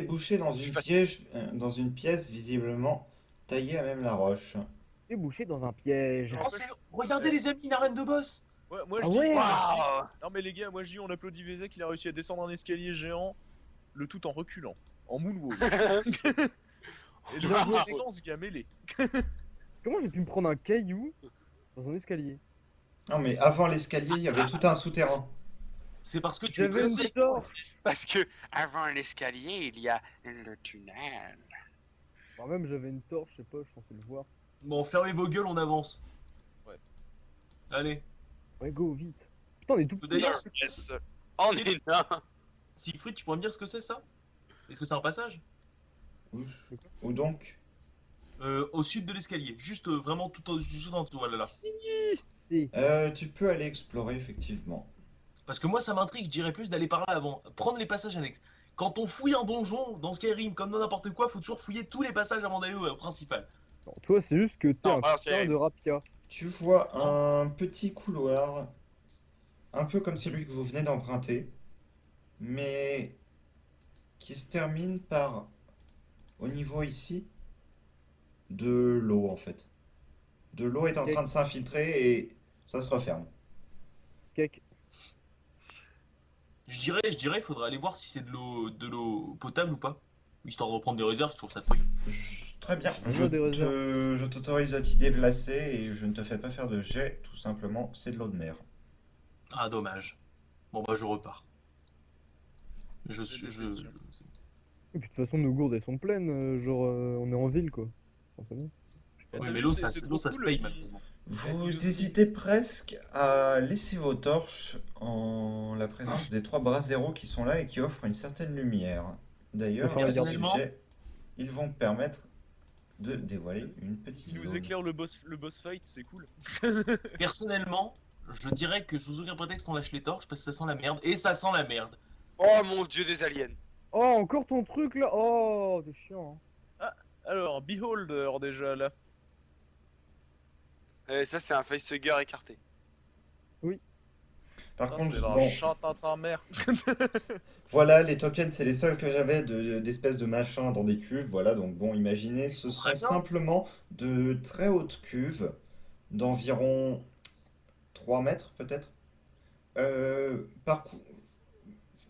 débouchez dans une pièce visiblement taillée à même la roche. Débouché dans un piège. Oh, regardez les amis, une arène de boss. Ouais, moi Ah je dis. ouais. Waouh! Non mais les gars, moi je dis on applaudit Vézek, il a réussi à descendre un escalier géant, le tout en reculant, en moonwalk. Et le Bien joué. sens gamélé. Comment j'ai pu me prendre un caillou dans un escalier? Non mais avant l'escalier, il y avait tout un souterrain. C'est parce que tu es J'avais très une très torche. Parce que avant l'escalier, il y a le tunnel. Bah, même j'avais une torche, je sais pas, je suis censé le voir. Bon, fermez vos gueules, on avance. Ouais. Allez. Ouais, go, vite. Putain, on est tout petit. D'ailleurs, Yes. On est là. Siegfried, tu pourrais me dire ce que c'est ça? Est-ce que c'est un passage? Où donc? Au sud de l'escalier, juste vraiment juste en dessous, voilà là. Tu peux aller explorer effectivement. Parce que moi ça m'intrigue, je dirais plus d'aller par là avant. Prendre les passages annexes. Quand on fouille un donjon dans Skyrim, comme dans n'importe quoi, faut toujours fouiller tous les passages avant d'aller au principal. Non, toi, c'est juste que t'es Non, un pas putain Skyrim. de rapia. Tu vois un petit couloir, un peu comme celui que vous venez d'emprunter, mais qui se termine par, au niveau ici, de l'eau en fait. De l'eau est en train de s'infiltrer et ça se referme. Cake. Je dirais, il faudrait aller voir si c'est de l'eau potable ou pas. Histoire de reprendre des réserves, je trouve ça truc. Très bien, Je vois des réserves. je t'autorise à t'y déplacer et je ne te fais pas faire de jet, tout simplement, c'est de l'eau de mer. Ah dommage. Bon bah je repars. Je suis. Et puis de toute façon, nos gourdes elles sont pleines, genre on est en ville quoi. Enfin, c'est bon. Oui, mais l'eau ça se paye malheureusement. Vous hésitez presque à laisser vos torches en la présence des trois braseros qui sont là et qui offrent une certaine lumière. D'ailleurs, Enfin, à ce personnellement- sujet, ils vont permettre de dévoiler une petite Il nous zone. éclaire le boss fight, c'est cool. Personnellement, je dirais que sous aucun prétexte on lâche les torches parce que ça sent la merde. Et ça sent la merde. Oh mon dieu des aliens. Oh, encore ton truc là. Oh, t'es chiant. Hein. Alors, Beholder déjà là. Ça c'est un facehugger écarté. Par Ah, contre, c'est bon, un chat à ta mère. voilà, les tokens, c'est les seuls que j'avais d'espèces de machins dans des cuves. Voilà, donc bon, imaginez, ce sont Très bien. simplement de très hautes cuves d'environ 3 mètres peut-être. Par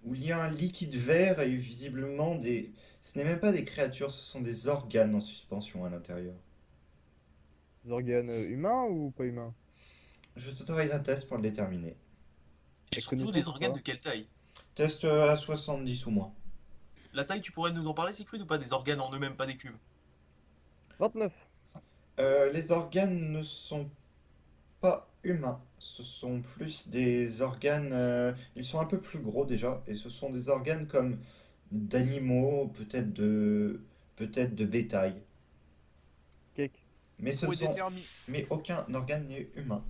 où il y a un liquide vert et visiblement des... Ce n'est même pas des créatures, ce sont des organes en suspension à l'intérieur. Des organes humains ou pas humains? Je t'autorise un test pour le déterminer. Et La surtout connaissance, des organes quoi. de quelle taille? Test à 70 ou moins. La taille, tu pourrais nous en parler, Siegfried, ou pas? Des organes en eux-mêmes, pas des cuves. 29. Les organes ne sont pas humains. Ce sont plus des organes... ils sont un peu plus gros déjà. Et ce sont des organes comme d'animaux, peut-être de bétail. Cake. Mais ce Faut ne sont... déterminer. Mais aucun organe n'est humain.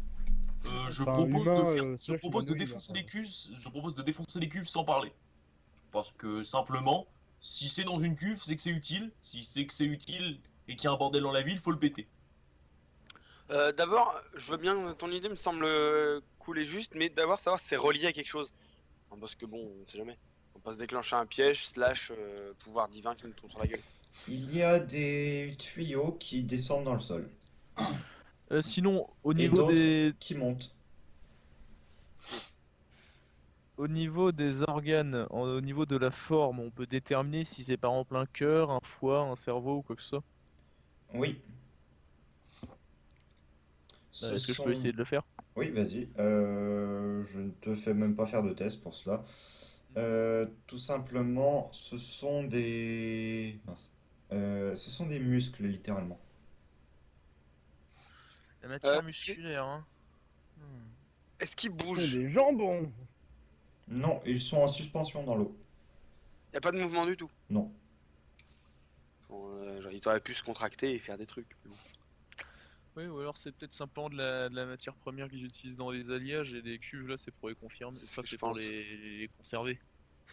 Je Enfin, propose humain, de faire, je slash propose de humanoïde, défoncer enfin. les cuves, je propose de défoncer les cuves sans parler. Parce que simplement, si c'est dans une cuve, c'est que c'est utile. Si c'est que c'est utile et qu'il y a un bordel dans la ville, faut le péter. D'abord, je veux bien, ton idée me semble cool et juste, mais d'abord savoir si c'est relié à quelque chose. Non, parce que bon, on sait jamais. On peut se déclencher un piège, slash pouvoir divin qui nous tombe sur la gueule. Il y a des tuyaux qui descendent dans le sol. Sinon, au Et niveau d'autres des qui montent. organes, au niveau de la forme, on peut déterminer si c'est par exemple un cœur, un foie, un cerveau ou quoi que ce soit. Oui. Ce Est-ce que je sont- peux essayer de le faire? Oui, vas-y. Je ne te fais même pas faire de test pour cela. Tout simplement, ce sont des... Mince. Ce sont des muscles, littéralement. La matière Euh, musculaire, hein. Est-ce qu'il Oh, bouge? des jambons. Non, ils sont en suspension dans l'eau. Y a pas de mouvement du tout. Non. Bon, genre, il aurait pu se contracter et faire des trucs. Mais bon. Oui, ou alors c'est peut-être simplement de la matière première qu'ils utilisent dans les alliages et des cuves là, c'est pour les confirmer. C'est ce Ça, que c'est je pour pense. les conserver.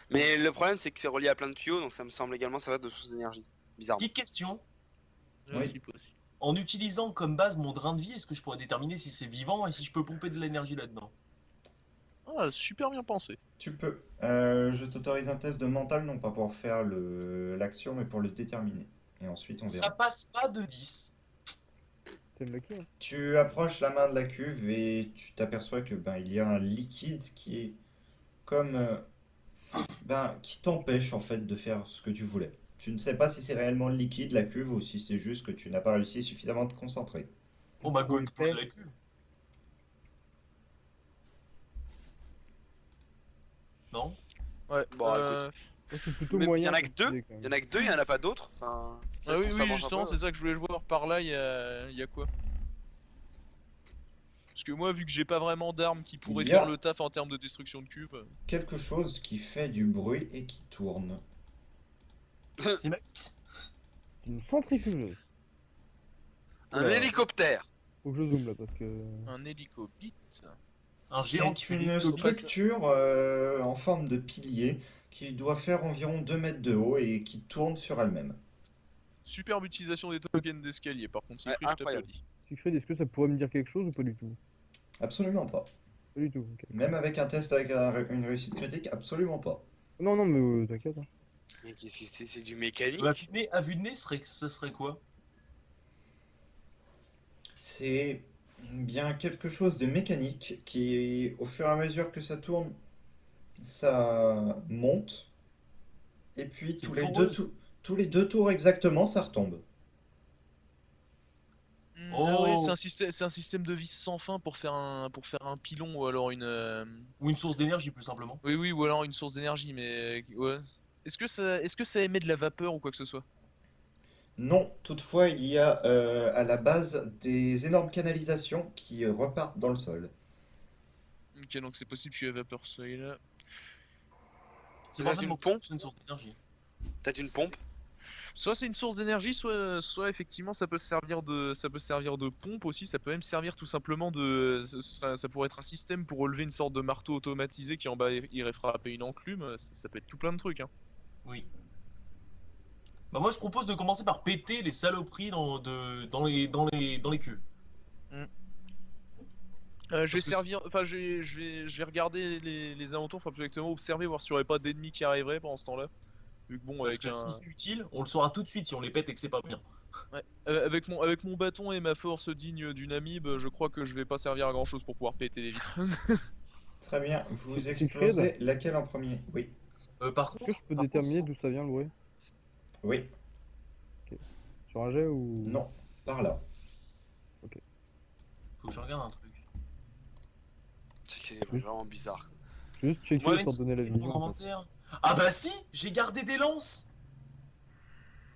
Mais le problème, c'est que c'est relié à plein de tuyaux, donc ça me semble également ça va de source d'énergie. Bizarrement. Petite question, Oui. Aussi possible. en utilisant comme base mon drain de vie, est-ce que je pourrais déterminer si c'est vivant et si je peux pomper de l'énergie là-dedans? Ah, Ah, super bien pensé. Tu peux. Je t'autorise un test de mental, non pas pour faire l'action, mais pour le déterminer. Et ensuite, on Ça verra. passe pas de 10. C'est lucky, hein. Tu approches la main de la cuve et tu t'aperçois que ben il y a un liquide qui est comme ben qui t'empêche en fait de faire ce que tu voulais. Tu ne sais pas si c'est réellement le liquide, la cuve, ou si c'est juste que tu n'as pas réussi suffisamment à te concentrer. Bon bah Trop go exploser épais. la cuve. Non? Ouais, Bon, Ça, c'est plutôt Mais moyen. y en a que comme deux. idée, quand Il y en même. a que deux, il y en a pas d'autres. Enfin, Ah peut-être oui, qu'on oui, s'avance un justement, peu. c'est ça que je voulais voir. Par là, il y a quoi? Parce que moi, vu que j'ai pas vraiment d'armes qui pourraient Il y faire a le taf en termes de destruction de cubes. quelque chose qui fait du bruit et qui tourne. C'est ma petite. C'est une centrifugeuse. Un Oula, hélicoptère. faut que je zoome là parce que. Un hélicobite. Un géant C'est qui fait une l'hélico. structure en forme de pilier qui doit faire environ 2 mètres de haut et qui tourne sur elle-même. Superbe utilisation des tokens d'escalier, par contre, Ouais, Siegfried, je incroyable. t'applaudis. Siegfried, est-ce que ça pourrait me dire quelque chose ou pas du tout? Absolument pas. Pas du tout, ok. Même avec un test avec une réussite critique, absolument pas. Non, non, mais t'inquiète, hein. Mais qu'est-ce que c'est du mécanique? À vue de nez, ce serait quoi? C'est bien quelque chose de mécanique qui, au fur et à mesure que ça tourne, ça monte. Et puis C'est une foreuse. tous les deux tours exactement, ça retombe. Ah ouais, Oh! c'est un système de vis sans fin pour faire un pilon ou alors une. Ou une source d'énergie, plus simplement. Oui, oui, ou alors une source d'énergie, mais ouais. Est-ce que ça émet de la vapeur ou quoi que ce soit? Non, toutefois, il y a à la base des énormes canalisations qui repartent dans le sol. Ok, donc c'est possible que la vapeur soit là. C'est Ça, pas c'est une vraiment pompe? c'est une source d'énergie. Peut-être une pompe? Soit c'est une source d'énergie, soit effectivement ça peut servir de pompe aussi, ça peut même servir tout simplement ça pourrait être un système pour relever une sorte de marteau automatisé qui en bas irait frapper une enclume, ça peut être tout plein de trucs, hein. Oui. Bah moi je propose de commencer par péter les saloperies dans les cuves. Je vais Parce que servir, enfin je vais regarder les alentours, enfin plus exactement observer, voir s'il n'y aurait pas d'ennemis qui arriveraient pendant ce temps-là. Vu que bon, parce avec que si un, c'est utile, on le saura tout de suite si on les pète et que c'est pas bien. ouais, avec mon bâton et ma force digne d'une amibe, je crois que je vais pas servir à grand chose pour pouvoir péter les vitres. Très bien, vous C'est explosez laquelle en premier? Oui, Par Est-ce contre, que je peux par déterminer contre, d'où ça vient le bruit? oui, Sur un jet ou. non, par là. faut que je regarde un truc. C'est qu'il est Oui. vraiment bizarre. Je vais juste checker Moi, pour te donner la mon vision. En fait. inventaire. Ah bah si, j'ai gardé des lances.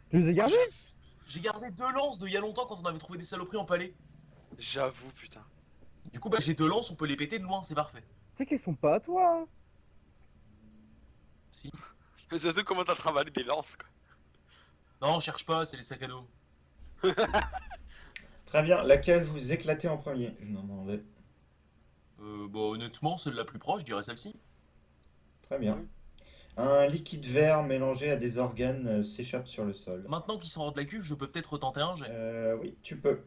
Tu les as gardés? J'ai gardé 2 lances de il y a longtemps quand on avait trouvé des saloperies en palais. J'avoue, putain. Du coup bah j'ai 2 lances, on peut les péter de loin, c'est parfait. Tu sais qu'ils sont pas à toi, hein. Si. Mais surtout, comment t'as travaillé des lances, quoi. Non, cherche pas, c'est les sacs à dos. Très bien, laquelle vous éclatez en premier? Je m'en demandais. Bah honnêtement, celle la plus proche, je dirais celle-ci. Très bien. Oui. Un liquide vert mélangé à des organes s'échappe sur le sol. Maintenant qu'ils sont hors de la cuve, je peux peut-être retenter un jet. Oui, tu peux.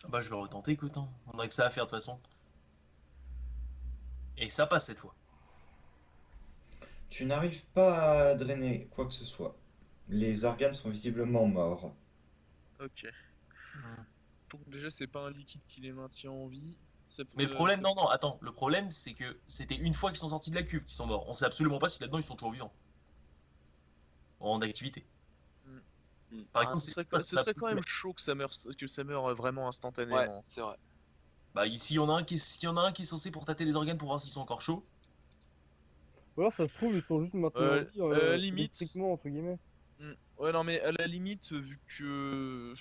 Bah je vais retenter, écoute, hein. On aurait que ça à faire de toute façon. Et ça passe cette fois. Tu n'arrives pas à drainer quoi que ce soit. Les organes sont visiblement morts. Ok. Donc déjà c'est pas un liquide qui les maintient en vie. Mais le problème, non, attends, le problème c'est que c'était une fois qu'ils sont sortis de la cuve qu'ils sont morts. On sait absolument pas si là-dedans ils sont toujours vivants. En activité. Par exemple, ce serait quand même chaud que ça meure vraiment instantanément. Ouais, c'est vrai. Bah ici, s'il y en a un qui est censé pour tâter les organes pour voir s'ils sont encore chauds. Ou alors ça se trouve, ils sont juste maintenant en vie, limite. électriquement, entre guillemets. Ouais, non, mais à la limite, vu que.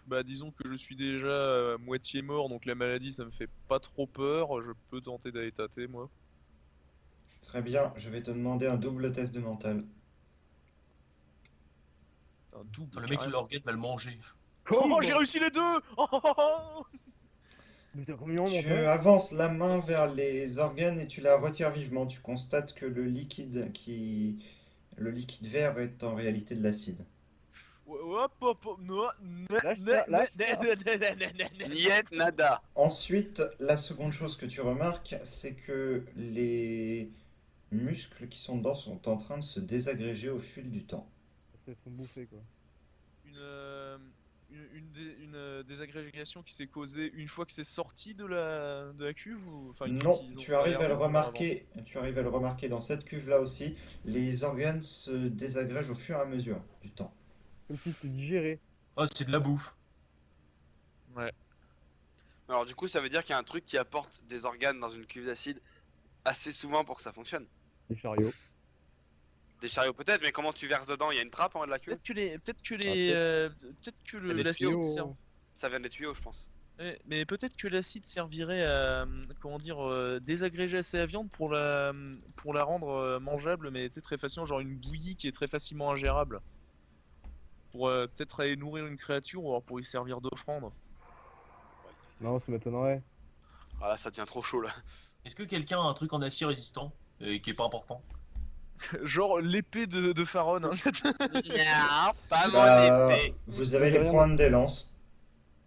Bah, disons que je suis déjà à moitié mort, donc la maladie ça me fait pas trop peur, je peux tenter d'aller tâter moi. Très bien, je vais te demander un double test de mental. Un double. Le mec de carrément. l'organe va le manger. Oh, j'ai réussi les deux! Mais t'as combien en Tu mental? avances la main vers les organes et tu la retires vivement. Tu constates que le liquide vert est en réalité de l'acide. Hop, hop, hop, no, Lâche ça, lâche ça. Niet, nada. Ensuite, la seconde chose que tu remarques, c'est que les muscles qui sont dedans sont en train de se désagréger au fil du temps. Ils sont bouffés quoi. Une désagrégation qui s'est causée une fois que c'est sorti de la cuve ou enfin une fois Non, qu'ils ont tu arrives à le travaillé remarquer, tu arrives à le remarquer dans cette cuve-là aussi. Les organes se désagrègent au fur et à mesure du temps. Comme si c'était digéré. Oh, c'est de la bouffe. avant. Ouais. Alors du coup, ça veut dire qu'il y a un truc qui apporte des organes dans une cuve d'acide assez souvent pour que ça fonctionne. Les chariots. Des chariots peut-être, mais comment tu verses dedans? Il y a une trappe en haut de la cuve? Peut-être que les l'acide tuyaux. sert- Ça vient des tuyaux, je pense. Ouais, mais peut-être que l'acide servirait à comment dire désagréger assez la viande pour la rendre mangeable, mais tu sais, très facilement, genre une bouillie qui est très facilement ingérable. Pour peut-être aller nourrir une créature ou alors pour y servir d'offrande. Non, ça m'étonnerait. Ah là, ça devient trop chaud là. Est-ce que quelqu'un a un truc en acier résistant qui est pas important? Genre l'épée de Pharaon. Hein. Non, pas Bah, mon épée. vous avez J'ai les rien pointes des lances.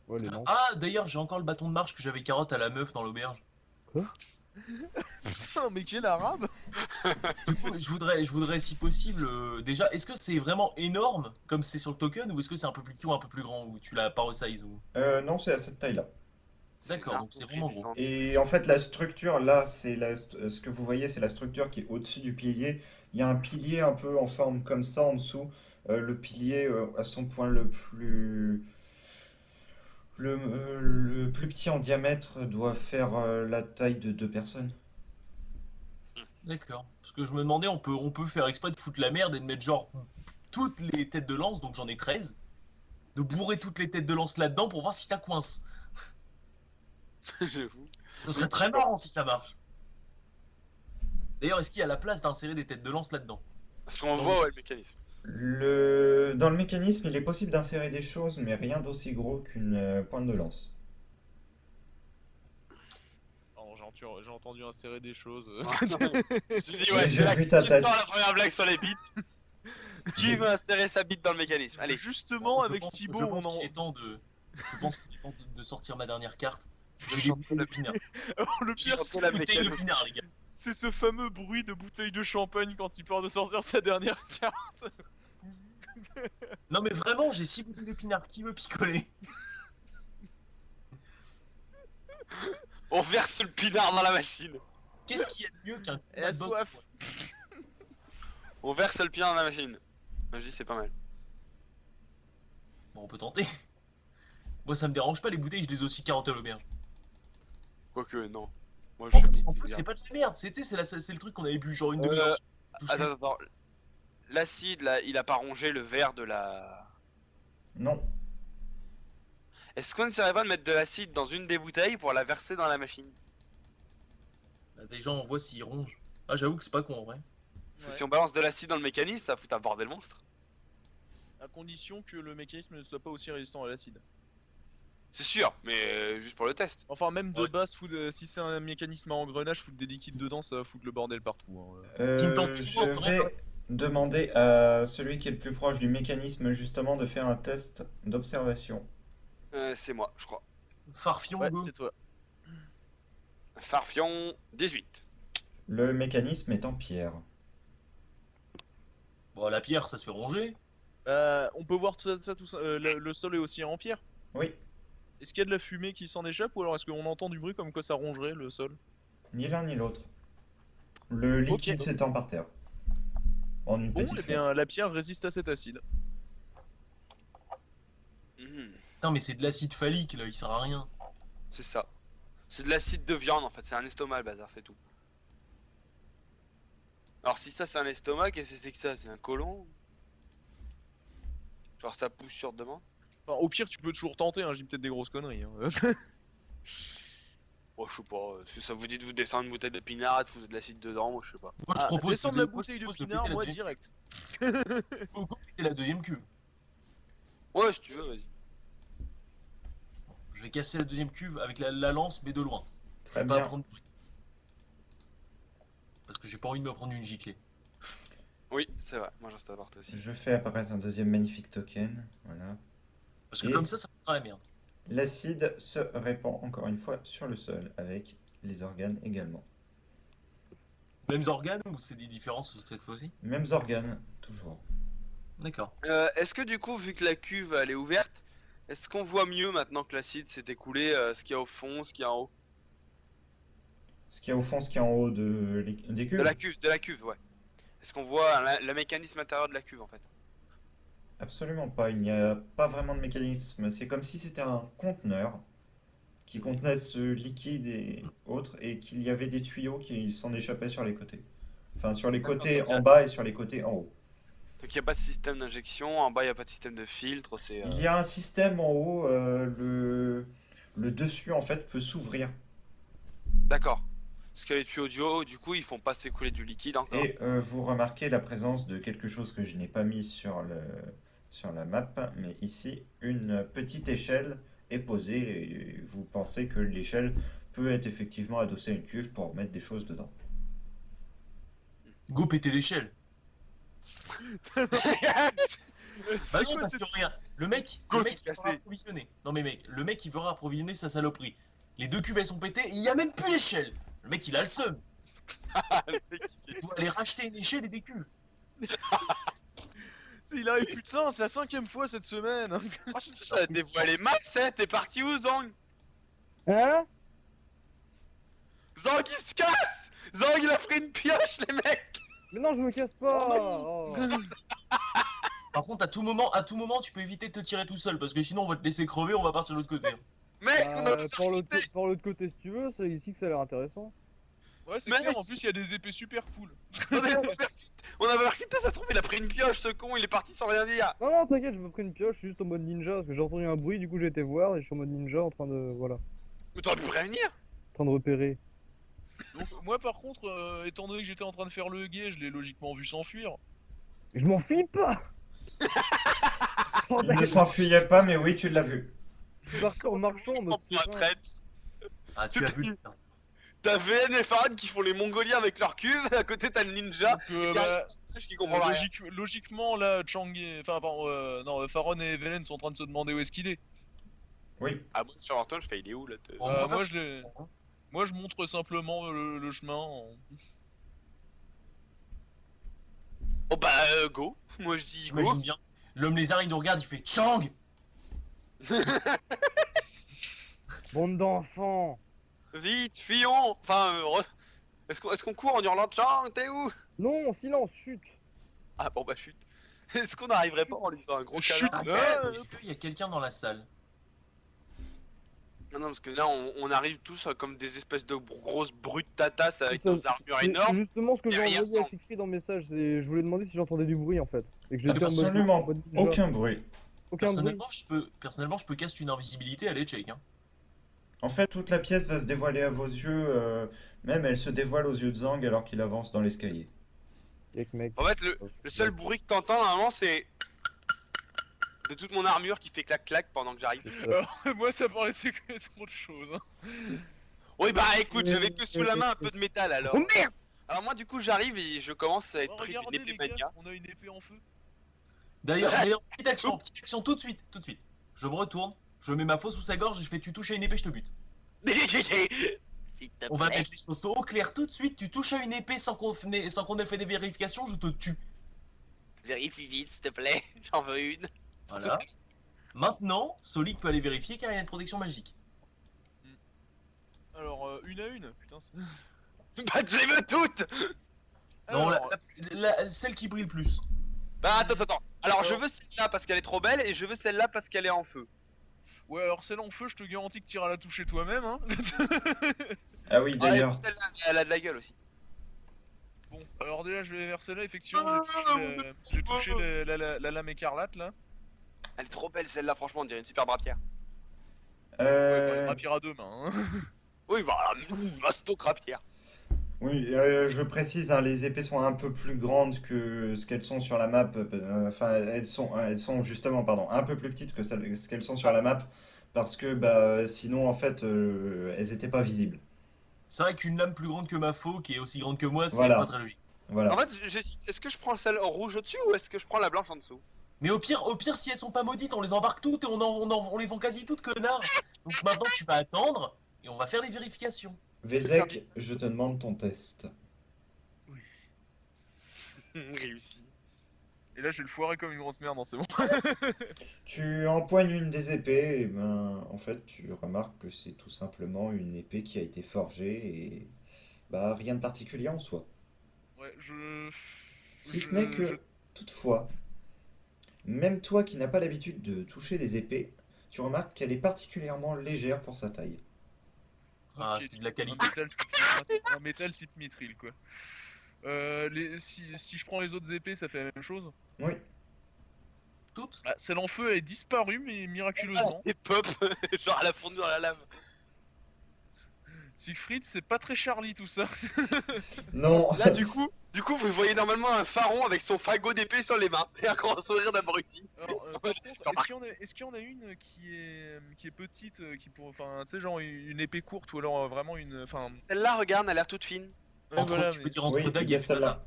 Ouais, les lances. Ah, d'ailleurs, j'ai encore le bâton de marche que j'avais carotte à la meuf dans l'auberge. Putain, mais quel arabe! Du coup, je voudrais si possible, déjà, est-ce que c'est vraiment énorme comme c'est sur le token ou est-ce que c'est un peu plus petit ou un peu plus grand ou tu l'as pas resize ou... Non, c'est à cette taille-là. D'accord, donc c'est vraiment gros. Et en fait, la structure, là, ce que vous voyez, c'est la structure qui est au-dessus du pilier. Il y a un pilier un peu en forme comme ça en dessous. Le pilier à son point le plus petit en diamètre doit faire la taille de 2 personnes. D'accord. Parce que je me demandais, on peut faire exprès de foutre la merde et de mettre genre toutes les têtes de lance, donc j'en ai 13, de bourrer toutes les têtes de lance là-dedans pour voir si ça coince. J'avoue. Ce serait très marrant si ça marche. D'ailleurs, est-ce qu'il y a la place d'insérer des têtes de lance là-dedans? Parce qu'on voit ouais, le mécanisme. Dans le mécanisme, il est possible d'insérer des choses, mais rien d'aussi gros qu'une pointe de lance. Oh, j'ai entendu insérer des choses. Je me suis dit, Mais ouais, j'ai c'est là vu qui ta sort tête. la première blague sur les bites. Qui veut insérer sa bite dans le mécanisme? Allez. Justement, Je avec pense- Thibaut, je on pense en. qu'il est temps de... Je pense qu'il est temps de sortir ma dernière carte. J'ai des bouteilles de pinard. Alors, le J'ai pire, sorti six la bouteilles de mécanique. pinard, les gars. c'est ce fameux bruit de bouteille de champagne quand il peur de sortir sa dernière carte. Non mais vraiment, j'ai 6 bouteilles de pinard. Qui veut picoler? On verse le pinard dans la machine. Qu'est-ce qu'il y a de mieux qu'un Elle a combat de soif. boxe? On verse le pinard dans la machine. Moi je dis c'est pas mal. Bon, on peut tenter. Moi ça me dérange pas, les bouteilles, je les ai aussi carottes à l'auberge. Quoique non. Moi En, je plus, c'est pas de la merde, c'est le truc qu'on avait bu genre une demi-heure. Tout seul. Attends. L'acide là, il a pas rongé le verre de la. Non. Est-ce qu'on essaierait pas de mettre de l'acide dans une des bouteilles pour la verser dans la machine? Bah, déjà on voit s'il ronge. Ah j'avoue que c'est pas con en vrai. Parce que si on balance de l'acide dans le mécanisme, ça fout un bordel monstre. À condition que le mécanisme ne soit pas aussi résistant à l'acide. C'est sûr, mais juste pour le test. Enfin, même de Ouais. base, si c'est un mécanisme à engrenage, foutre des liquides dedans, ça va foutre le bordel partout. Hein. Qui me tente Je toujours, quand même. vais demander à celui qui est le plus proche du mécanisme justement de faire un test d'observation. C'est moi, je crois. Farfion, Ouais, go. c'est toi. Farfion 18. Le mécanisme est en pierre. Bon, la pierre ça se fait ronger. On peut voir tout ça, le sol est aussi en pierre. Oui, Est-ce qu'il y a de la fumée qui s'en échappe ou alors est-ce qu'on entend du bruit comme quoi ça rongerait le sol? ni l'un ni l'autre. Le liquide Ok. s'étend par terre. En une Bon, petite eh flaque. bien, la pierre résiste à cet acide. Putain, mais c'est de l'acide phallique là, il sert à rien. C'est ça. C'est de l'acide de viande en fait, c'est un estomac le bazar, c'est tout. Alors si ça c'est un estomac, qu'est-ce que c'est que ça? C'est un côlon? Genre ça pousse sur demande? Enfin, au pire, tu peux toujours tenter, hein, je dis peut-être des grosses conneries. Hein. Oh je sais pas, si ça vous dit de vous descendre une bouteille de pinard, de foutre de l'acide dedans, moi je sais pas. Moi je Ah, propose descendre de- la moi, je bouteille de propose de pinard, péter la moi deuxième- direct. Faut péter la deuxième cuve. Ouais si tu veux, vas-y. Je vais casser la deuxième cuve avec la lance, mais de loin. Je Très vais pas bien. prendre de bruit. Parce que j'ai pas envie de me prendre une giclée. Oui, c'est vrai, moi j'en apporte aussi. Je fais apparaître un deuxième magnifique token. Voilà. Parce que Et- comme ça fera la merde. L'acide se répand encore une fois sur le sol, avec les organes également. Mêmes organes ou c'est des différences cette fois-ci? Mêmes organes, toujours. D'accord. Est-ce que du coup, vu que la cuve elle est ouverte, est-ce qu'on voit mieux maintenant que l'acide s'est écoulé, ce qu'il y a au fond, ce qu'il y a en haut? Ce qu'il y a au fond, ce qu'il y a en haut des cuves. De la cuve, ouais. Est-ce qu'on voit le mécanisme intérieur de la cuve en fait? Absolument pas, il n'y a pas vraiment de mécanisme. C'est comme si c'était un conteneur qui contenait ce liquide et autres, et qu'il y avait des tuyaux qui s'en échappaient sur les côtés. Enfin, sur les côtés donc, en bas et sur les côtés en haut. Donc il n'y a pas de système d'injection, en bas il n'y a pas de système de filtre, c'est... Il y a un système en haut, le dessus en fait peut s'ouvrir. D'accord. Parce que les tuyaux audio, du coup, ils font pas s'écouler du liquide encore. Et vous remarquez la présence de quelque chose que je n'ai pas mis sur la map, mais ici, une petite échelle est posée et vous pensez que l'échelle peut être effectivement adossée à une cuve pour mettre des choses dedans. Go péter l'échelle. Bah C'est non, quoi parce cette- que regarde, le mec Go il tout veut casser. approvisionner. Non mais mec, le mec il veut approvisionner sa saloperie. Les deux cuves elles sont pétées, il y a même plus l'échelle. Le mec il a le seum. Le mec, Il doit aller racheter une échelle et des cuves. Il arrive, putain, c'est la 5ème fois cette semaine. Franchement, ça a dévoilé max, hein. T'es parti où, Zang? Hein? Zang, il se casse! Zang, il a pris une pioche, les mecs! Mais non, je me casse pas! Oh. Par contre à tout moment tu peux éviter de te tirer tout seul parce que sinon on va te laisser crever, on va partir de l'autre côté. Mec, on a Bah, pour l'autre côté, si tu veux, c'est ici que ça a l'air intéressant. Ouais, c'est Mec. clair, en plus il y a des épées super cool. on avait recruté, ça se trouve, il a pris une pioche, ce con, il est parti sans rien dire. Non, non, t'inquiète, je me pris une pioche, je suis juste en mode ninja, parce que j'ai entendu un bruit, du coup j'ai été voir, et je suis en mode ninja en train de, voilà, Mais t'aurais pu prévenir. en train de repérer. Donc moi par contre, étant donné que j'étais en train de faire le guet, je l'ai logiquement vu s'enfuir. Je m'enfuis pas! Oh, Il ne s'enfuyait pas, mais oui, tu l'as vu. je suis parti en marchant en On mode prend la serein. traite. Ah tu as vu. T'as VN et Farad qui font les Mongoliens avec leur cuve, à côté t'as le ninja. Donc, et derrière, je qui comprend rien. logiquement là, Chang et... Enfin, pardon, non, Faron et Velen sont en train de se demander où est-ce qu'il est. Oui. Ah, moi, sur Antoine, je fais, il est où là On Euh, va moi, pas- Moi je montre simplement le chemin. Oh bah, go. Moi, je dis go. J'imagine bien. L'homme lézard il nous regarde, il fait Chang. Bande d'enfants! Vite, fuyons. Enfin, est-ce qu'on court en hurlant Chang, t'es où? Non, silence, chut! Ah, bon, bah, chut. Est-ce qu'on n'arriverait pas en lui faisant un gros Chut. câlin? Ah, est-ce qu'il y a quelqu'un dans la salle? Non, non, parce que là, on arrive tous comme des espèces de grosses brutes tatas avec C'est nos ça, armures c'est énormes. justement ce que j'ai derrière envoyé à sans. Sikri dans le message, je voulais demander si j'entendais du bruit en fait. Et que j'étais en mode- Absolument en mode ninja. aucun bruit. Aucun bruit. Personnellement, je peux caster une invisibilité, allez, check. Hein. En fait, toute la pièce va se dévoiler à vos yeux, même elle se dévoile aux yeux de Zang alors qu'il avance dans l'escalier. Yek, mec. En fait, le seul bruit que t'entends normalement, c'est de toute mon armure qui fait clac-clac pendant que j'arrive. Alors, moi ça paraissait complètement autre chose. Hein. Oui, bah écoute, j'avais que sous la main un peu de métal alors. Oh merde! Alors, moi, du coup, j'arrive et je commence à être Oh, pris d'une regardez épée les gars, mania. on a une épée en feu. D'ailleurs, petite action tout de suite, tout de suite. Je me retourne, je mets ma fausse sous sa gorge et je fais tu touches à une épée, je te bute. S'il te On va plaît. mettre les choses au clair tout de suite, tu touches à une épée sans qu'on ait fait des vérifications, je te tue. Vérifie vite, s'il te plaît. J'en veux une. Voilà. Maintenant, Solic peut aller vérifier car il a une protection magique. Alors, une à une, putain. Bah, je les veux toutes. Non, Alors, celle qui brille le plus. Bah, attends. Alors, je veux celle-là parce qu'elle est trop belle et je veux celle-là parce qu'elle est en feu. ouais, alors celle en feu, je te garantis que t'iras la toucher toi-même. Hein. Ah oui, Ah, et d'ailleurs. puis celle-là, elle a de la gueule aussi. Bon, alors déjà, je vais vers celle-là, effectivement, j'ai touché la lame écarlate là. Elle est trop belle celle-là, franchement, on dirait une super rapière. Ouais, enfin, une Euh, rapière à deux mains. Hein. Oui, voilà, vasto rapière. Oui, je précise, hein, les épées sont un peu plus grandes que ce qu'elles sont sur la map. Enfin, elles sont justement, pardon, un peu plus petites que ce qu'elles sont sur la map, parce que bah, sinon, en fait, elles n'étaient pas visibles. C'est vrai qu'une lame plus grande que ma faux, qui est aussi grande que moi, c'est Voilà. pas très logique. Voilà. En fait, est-ce que je prends celle en rouge au-dessus ou est-ce que je prends la blanche en dessous? Mais au pire, si elles sont pas maudites, on les embarque toutes et on les vend quasi toutes, connard. Donc maintenant, tu vas attendre et on va faire les vérifications. Vezek, je te demande ton test. Réussi. Et là, j'ai le foiré comme une grosse merde, non, c'est bon. Tu empoignes une des épées, et ben, en fait, tu remarques que c'est tout simplement une épée qui a été forgée et bah rien de particulier en soi. Ouais, Si ce n'est je- que, toutefois, même toi qui n'as pas l'habitude de toucher des épées, tu remarques qu'elle est particulièrement légère pour sa taille. Ah, Ok, c'est de la un qualité. métal type, un métal type mithril, quoi. Si je prends les autres épées, ça fait la même chose. Oui, Toutes? Ah, celle en feu, elle est disparue, mais miraculeusement. Et pop, genre à la fondue dans la lave. Siegfried, c'est pas très Charlie tout ça. non, Là, du coup, vous voyez normalement un pharaon avec son fagot d'épée sur les mains et un grand sourire d'abruti. Alors, par contre, est-ce qu'il y en a une qui est petite, enfin, tu sais, genre une épée courte ou alors vraiment une, enfin. Celle-là, regarde, elle a l'air toute fine. Ouais, Entre, voilà, tu peux mais- dire entre oui, dague il y et a katana. celle-là.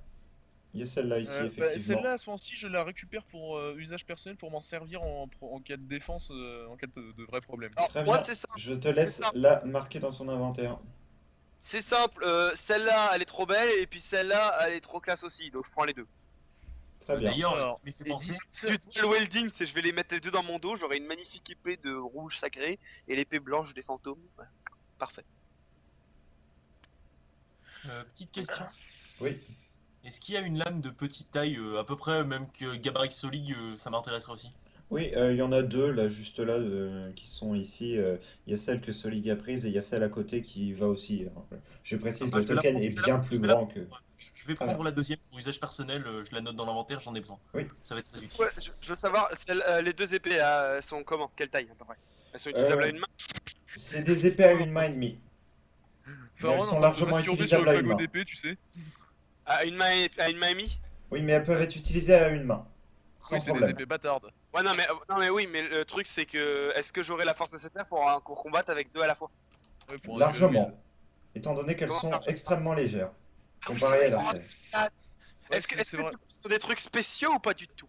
Il y a celle-là ici, effectivement. Celle-là, à ce moment-ci, je la récupère pour usage personnel pour m'en servir en cas de défense, en cas de vrais problèmes. Alors, Très moi, bien, c'est ça. je te C'est laisse ça. la marquer dans ton inventaire. C'est simple, celle-là, elle est trop belle et puis celle-là, elle est trop classe aussi. Donc, je prends les deux. Très bien. D'ailleurs, Alors, tu m'y fais et penser. Du dual welding, je vais les mettre les deux dans mon dos. J'aurai une magnifique épée de rouge sacré et l'épée blanche des fantômes. Ouais. Parfait. Petite question. Oui. Est-ce qu'il y a une lame de petite taille, à peu près même que Gabarix Solid, ça m'intéresserait aussi. Oui, il y en a deux là, juste là, qui sont ici. Il y a celle que Solig a prise et il y a celle à côté qui va aussi. Alors, je précise, Ah, le je vais la token prendre- est je vais bien la- plus je vais la grand que. Je vais Très prendre bien. la deuxième pour usage personnel, je la note dans l'inventaire, j'en ai besoin. Oui. Ça va être très utile. Ouais, je veux savoir, les deux épées elles sont comment? Quelle taille à peu près? Elles sont utilisables à une main? C'est des épées à une main et demie. Pharaon elles en sont train de se largement masturber sur utilisables le à une fagot main. d'épée, tu sais. À une main et demie? Oui, mais elles peuvent être utilisées à une main. Sans Oui, c'est des problème. épées bâtardes. Ouais, non, mais oui, mais le truc c'est que est-ce que j'aurai la force nécessaire pour combattre avec deux à la fois? Ouais, pour un Largement. duel. Étant donné qu'elles Comment sont largement extrêmement légères. Ah oui, Comparées à c'est leur vrai, taille. c'est- Ouais, Est-ce que c'est vrai. ce sont des trucs spéciaux ou pas du tout?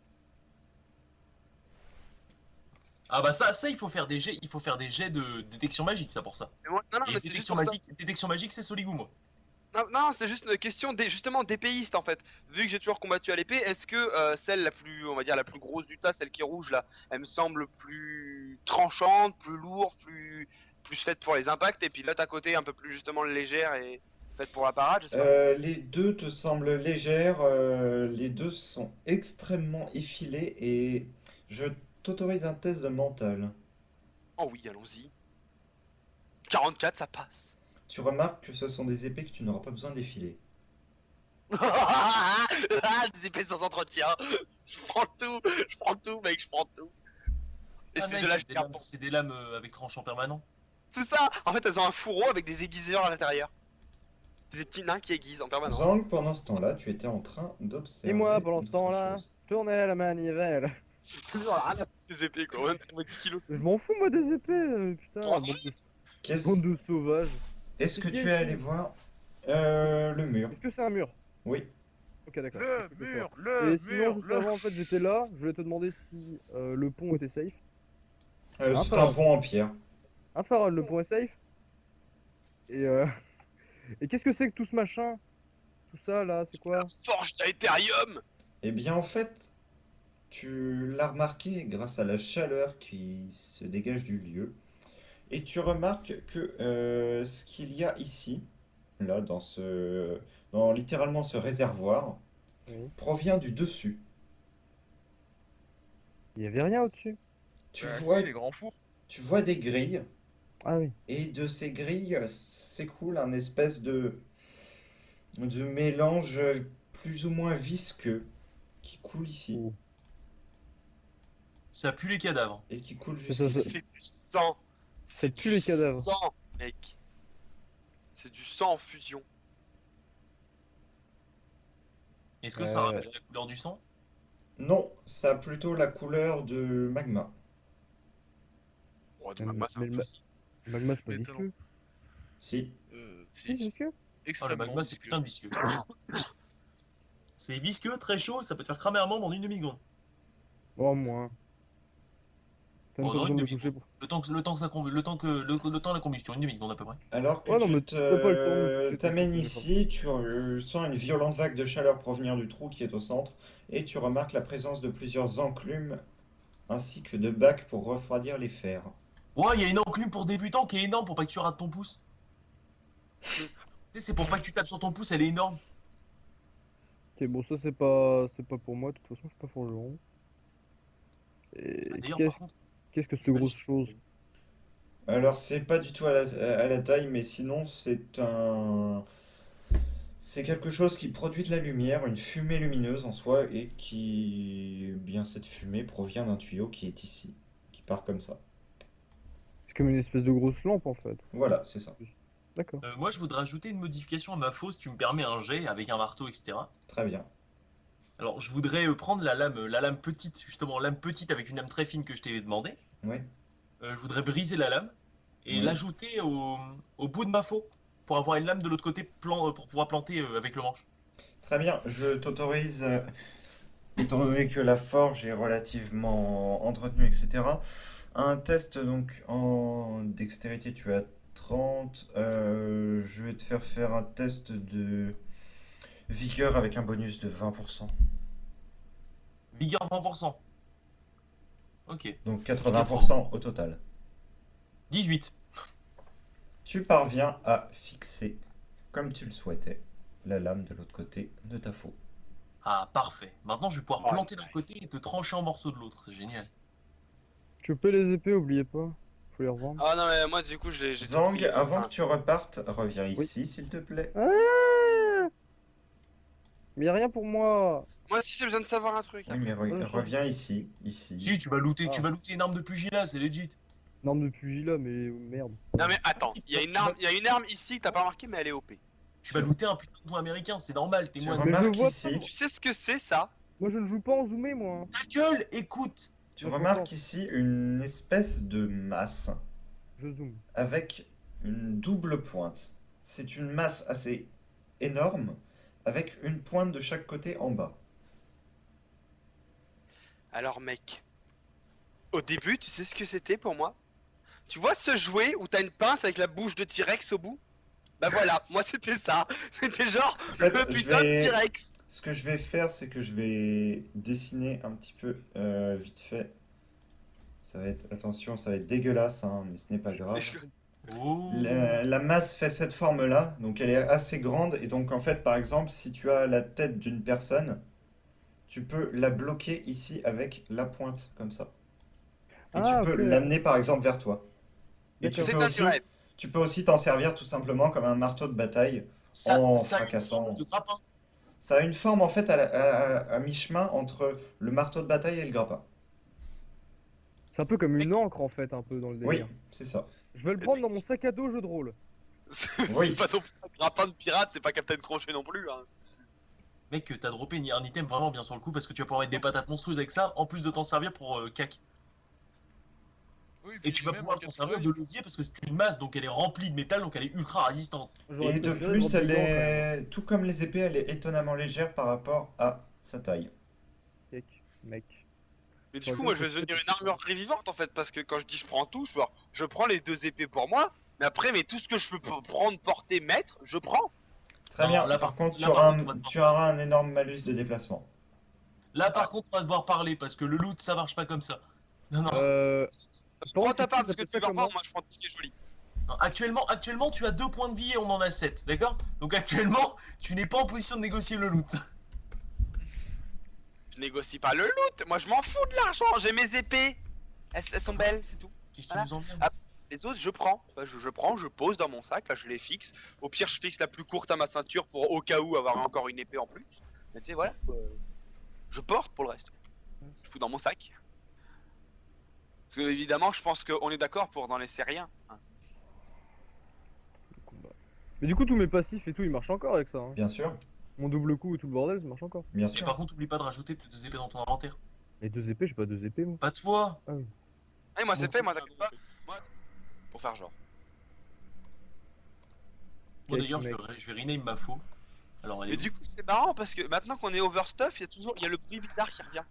Ah bah ça, il faut faire des jets de détection magique, ça pour ça. Non, non, Et mais c'est juste pour ça. détection magique, c'est Soligou, moi. Non, c'est juste une question justement d'épéiste en fait. Vu que j'ai toujours combattu à l'épée, est-ce que celle la plus, on va dire la plus grosse du tas, celle qui est rouge là, elle me semble plus tranchante, plus lourde, plus faite pour les impacts, et puis l'autre à côté un peu plus justement légère et faite pour la parade, je sais pas. Les deux te semblent légères, les deux sont extrêmement effilés et je t'autorise un test de mental. Oh oui, allons-y. 44, ça passe. Tu remarques que ce sont des épées que tu n'auras pas besoin d'effiler. Ah, des épées sans entretien. Je prends tout, mec, je prends tout. Et Ah, c'est nice, de la c'est des lames avec tranchant permanent. C'est ça. En fait, elles ont un fourreau avec des aiguiseurs à l'intérieur. Des petits nains qui aiguisent en permanence. Zang, pendant ce temps-là, tu étais en train d'observer. Et moi, pendant ce d'autres temps-là, choses. tournez à la manivelle. Des épées quoi, ouais, on met 10 kilos. Je m'en fous, moi, des épées, putain. Oh, Qu'est-ce- Bande de sauvages. Est-ce que Qu'est-ce tu es allé voir le mur? Est-ce que c'est un mur? Oui. Ok, d'accord. Le Est-ce que c'est mur, ça le Et sinon, juste avant, en fait, j'étais là. Je voulais te demander si le pont était safe. Ah, C'est pas un grave. pont en pierre. Un Farol, le pont est safe. Et et qu'est-ce que c'est que tout ce machin? Tout ça là, c'est quoi? Forge d'Aetherium. Eh bien, en fait, tu l'as remarqué grâce à la chaleur qui se dégage du lieu. Et tu remarques que ce qu'il y a ici, là, dans littéralement ce réservoir, Oui. provient du dessus. Il y avait rien au-dessus. Tu Si, vois, les grands fours. tu vois des grilles, Ah oui. et de ces grilles s'écoule un espèce de mélange plus ou moins visqueux qui coule ici Oh. Ça pue les cadavres. et qui coule C'est ça, jusqu'ici. C'est du sang. Ça pue les cadavres. Sang, mec. C'est du sang en fusion. Est-ce que ça rappelle la couleur du sang? Non, ça a plutôt la couleur de magma. Oh, de Mais- magma, c'est mais un le souci. Magma, c'est pas Mais visqueux. Si. Si, Si, visqueux. Ah, le extrêmement magma, c'est visqueux. putain de visqueux. C'est visqueux, très chaud, ça peut te faire cramer un membre en une demi-seconde. Oh, moins. T'as même Oh pas non, besoin une de me toucher. demi-seconde. Le temps de la combustion, une demi-seconde à peu près. Alors que Ouais, non, tu mais t'as pas le temps de me toucher, t'amènes t'inquiète, ici, tu sens une violente vague de chaleur provenir du trou qui est au centre, et tu remarques la présence de plusieurs enclumes ainsi que de bacs pour refroidir les fers. Ouais, il y a une enclume pour débutant qui est énorme pour pas que tu rates ton pouce. Tu sais, c'est pour pas que tu tapes sur ton pouce, elle est énorme. Ok, bon, ça, c'est pas pour moi. De toute façon, je suis pas forgeron. Et D'ailleurs, par qu'est-ce contre, qu'est-ce que cette grosse chose? Alors, c'est pas du tout à la taille, mais sinon, c'est quelque chose qui produit de la lumière, une fumée lumineuse en soi, et bien, cette fumée provient d'un tuyau qui est ici, qui part comme ça. C'est comme une espèce de grosse lampe, en fait. Voilà, c'est ça. D'accord. moi je voudrais ajouter une modification à ma fausse, tu me permets un jet avec un marteau, etc. Très bien. Alors, je voudrais prendre la lame petite, justement, lame petite avec une lame très fine que je t'ai demandé. Oui. Je voudrais briser la lame et Oui. l'ajouter au bout de ma faux pour avoir une lame de l'autre côté pour pouvoir planter avec le manche. Très bien, je t'autorise, étant donné que la forge est relativement entretenue, etc., un test donc en dextérité, tu as 30. Je vais te faire un test de vigueur avec un bonus de 20%. Vigueur 20%. Ok. Donc 80% au total. 18. Tu parviens à fixer, comme tu le souhaitais, la lame de l'autre côté de ta faux. Ah, parfait. Maintenant, je vais pouvoir Oh, planter d'un côté et te trancher en morceaux de l'autre. C'est génial. Tu peux les épées, oubliez pas. Faut les revendre. Ah non, mais moi, du coup, j'ai tout Zang, pris. avant Enfin, que tu repartes, reviens Oui. ici, s'il te plaît. Ah, mais y a rien pour moi. moi aussi, j'ai besoin de savoir un truc. Oui, mais je change- reviens ici, ici. Si, tu vas looter, Ah. tu vas looter une arme de pugilat, c'est legit. Une arme de pugilat, mais merde. Non, mais attends, il y a une arme ici que t'as pas remarqué, mais elle est OP. Tu vas looter un putain de point américain, c'est normal, t'es Tu moine. Mais je remarques vois ici, pas. Tu sais ce que c'est, ça? Moi, je ne joue pas en zoomé, moi. Ta gueule, écoute. tu Moi, je remarques comprends. ici une espèce de masse Je zoome. avec une double pointe. C'est une masse assez énorme avec une pointe de chaque côté en bas. Alors, mec, au début, tu sais ce que c'était pour moi? Tu vois ce jouet où t'as une pince avec la bouche de T-Rex au bout? Bah voilà, moi c'était ça. C'était genre En fait, le putain de T-Rex. ce que je vais faire, c'est que je vais dessiner un petit peu vite fait. Ça va être, attention, ça va être dégueulasse, hein, mais ce n'est pas grave. Mais je- Oh. La masse fait cette forme-là, donc elle est assez grande, et donc en fait, par exemple, si tu as la tête d'une personne, tu peux la bloquer ici avec la pointe, comme ça. Et tu Ah, peux ok. l'amener par exemple vers toi. Et D'accord. C'est naturel. tu peux aussi t'en servir tout simplement comme un marteau de bataille Ça, en ça a une fracassant. forme de grappin. Ça a une forme en fait à mi-chemin entre le marteau de bataille et le grappin. C'est un peu comme une encre, en fait, un peu dans le Oui, délire. c'est ça. Je vais le prendre dans mon sac à dos jeu de rôle. Oui. C'est pas non plus un grappin de pirate, c'est pas Captain Crochet non plus. Hein. Mec, t'as droppé un item vraiment bien sur le coup parce que tu vas pouvoir mettre des patates monstrueuses avec ça, en plus de t'en servir pour cac. Oui, Et puis tu vas même pouvoir en t'en cas servir de travail, levier parce que c'est une masse, donc elle est remplie de métal, donc elle est ultra résistante. J'aurais Et de préféré plus, drop elle des gants, quand même. est, tout comme les épées, elle est étonnamment légère par rapport à sa taille. Mec. Mais du Ouais, coup, ça, moi je vais c'est devenir peut-être une armure vivante en fait, parce que quand je dis je prends tout, genre, je prends les 2 épées pour moi, mais après, mais tout ce que je peux prendre, porter, mettre, je prends. Très Non, bien. là, Par contre, là, par contre, on va devoir tu auras un énorme malus de déplacement. Là, par contre, on va devoir parler parce que le loot ça marche pas comme ça. Non, non. Prends ta part, parce que t'appelles tu ça vas comment? prendre, moi je prends tout ce qui est joli. Non, actuellement, tu as 2 points de vie et on en a 7, d'accord? Donc actuellement, tu n'es pas en position de négocier le loot. Je négocie pas le loot, moi je m'en fous de l'argent, j'ai mes épées. Elles sont belles, c'est tout. Qu'est-ce qui Voilà. nous en vient? Ah. Les autres, je prends. Bah, je prends, je pose dans mon sac, là je les fixe. Au pire, je fixe la plus courte à ma ceinture pour au cas où avoir encore une épée en plus. Mais tu sais, voilà. Je porte pour le reste. Je fous dans mon sac. Parce que évidemment, je pense qu'on est d'accord pour n'en laisser rien. Hein. Mais du coup, tous mes passifs et tout, ils marchent encore avec ça. Hein. Bien sûr, Mon double coup et tout le bordel, ça marche encore. bien Et sûr. par contre, oublie pas de rajouter tes 2 épées dans ton inventaire. Les 2 épées, j'ai pas 2 épées, moi. Pas toi. Et moi, c'est Bon. fait, moi, t'inquiète pas. Moi, pour faire genre. Moi Ok, d'ailleurs, mec. je vais rename ma faux. Alors, elle Et est, du coup, c'est marrant parce que maintenant qu'on est overstuff, il y a le prix bizarre qui revient.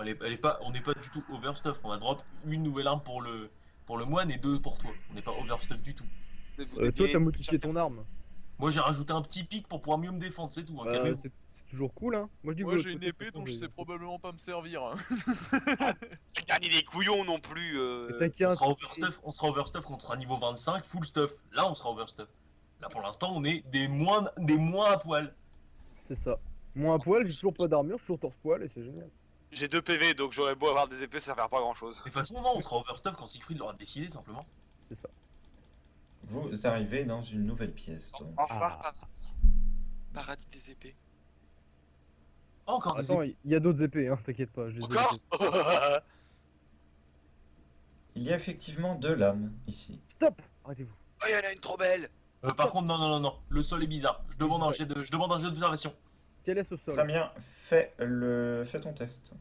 elle est pas, on n'est pas du tout overstuff. On a drop une nouvelle arme pour le moine et 2 pour toi. On n'est pas overstuff du tout. Mais vous Toi, t'as deviez- modifié ton arme. Moi, j'ai rajouté un petit pic pour pouvoir mieux me défendre, c'est tout. Hein, Bah, calmez-vous. c'est toujours cool, hein. Moi, je dis Moi que j'ai une de toute épée façon, dont je j'ai- sais probablement pas me servir. Hein. C'est gagner des couillons non plus. Mais t'inquiète, On sera overstuff quand on sera niveau 25, full stuff. Là, on sera overstuff. Là, pour l'instant, on est des moins à poil. c'est ça. Moi, à poil, j'ai toujours pas d'armure, je suis toujours torse-poil et c'est génial. J'ai 2 PV donc j'aurais beau avoir des épées, ça va faire pas grand chose. De toute façon, non, on sera overstuff quand Siegfried l'aura décidé, simplement. C'est ça. Vous arrivez dans une nouvelle pièce, donc. Au revoir, Ah. paradis des épées. Oh, encore des Attends, il y a d'autres épées, hein, t'inquiète pas. Je les ai Encore notées. Il y a effectivement 2 lames ici. Stop. Arrêtez-vous. Oh, il y en a une trop belle. Par contre, non. Le sol est bizarre. Je demande un jet d'observation. Quel est ce sol? Très bien, fais ton test.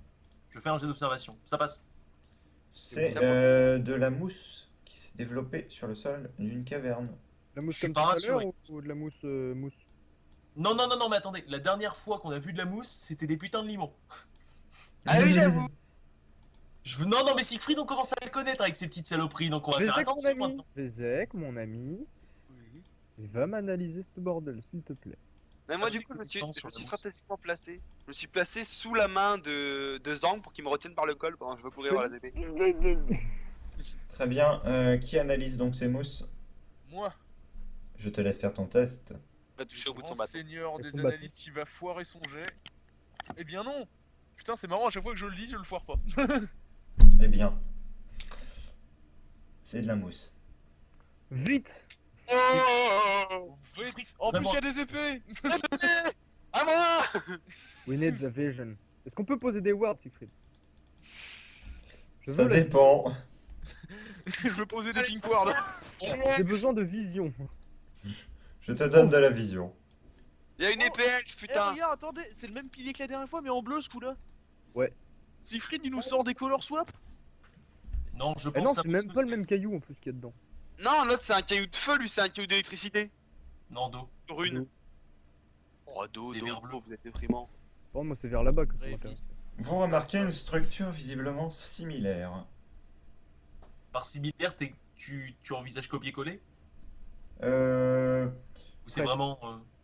Je fais un jet d'observation. Ça passe. C'est Ça de la mousse qui s'est développée sur le sol d'une caverne. La mousse Je suis comme pas tout à rassuré. l'heure ou de la mousse mousse? Non, mais attendez. La dernière fois qu'on a vu de la mousse, c'était des putains de limons. Ah oui, j'avoue. Non, mais Siegfried, on commence à le connaître avec ses petites saloperies, donc on va faire Vézek, mon attention ami. maintenant. Vézek, mon ami. Il va m'analyser ce bordel, s'il te plaît. Mais moi, Ah, du j'ai coup, des je sangs me sur suis la mousse. stratégiquement placé. Je me suis placé sous la main de Zang pour qu'il me retienne par le col pendant que je veux courir vers les épées. Très bien, qui analyse donc ces mousses? Moi, Je te laisse faire ton test. Va toucher au bout de son grand bâton. seigneur Et des son bâton. analystes qui va foirer son jet. Eh bien non. Putain, c'est marrant, à chaque fois que je le lis, je le foire pas. Eh bien, c'est de la mousse. Vite. Oh En plus, Vraiment. il y a des épées. À moi. We need the vision. Est-ce qu'on peut poser des words, Siegfried? Je Ça veux la dépend. Je veux poser des pink wards. J'ai besoin de vision. Je te donne de la vision. Il y a une épée, Eh putain. regarde, attendez, c'est le même pilier que la dernière fois, mais en bleu ce coup-là. Ouais. Siegfried, il nous sort des color swap. Non, je Eh pense non, ça c'est parce même que pas le même caillou en plus qu'il y a dedans. Non, l'autre c'est un caillou de feu, lui c'est un caillou d'électricité. Non, d'eau. Rune. D'eau. Oh, dos, C'est dos, vert bleu. vous êtes déprimant. Bon, moi c'est vers là-bas que ça Ouais, m'intéresse. Vous remarquez une structure visiblement similaire. Par similaire, tu envisages copier-coller Euh, Ou c'est Ouais. vraiment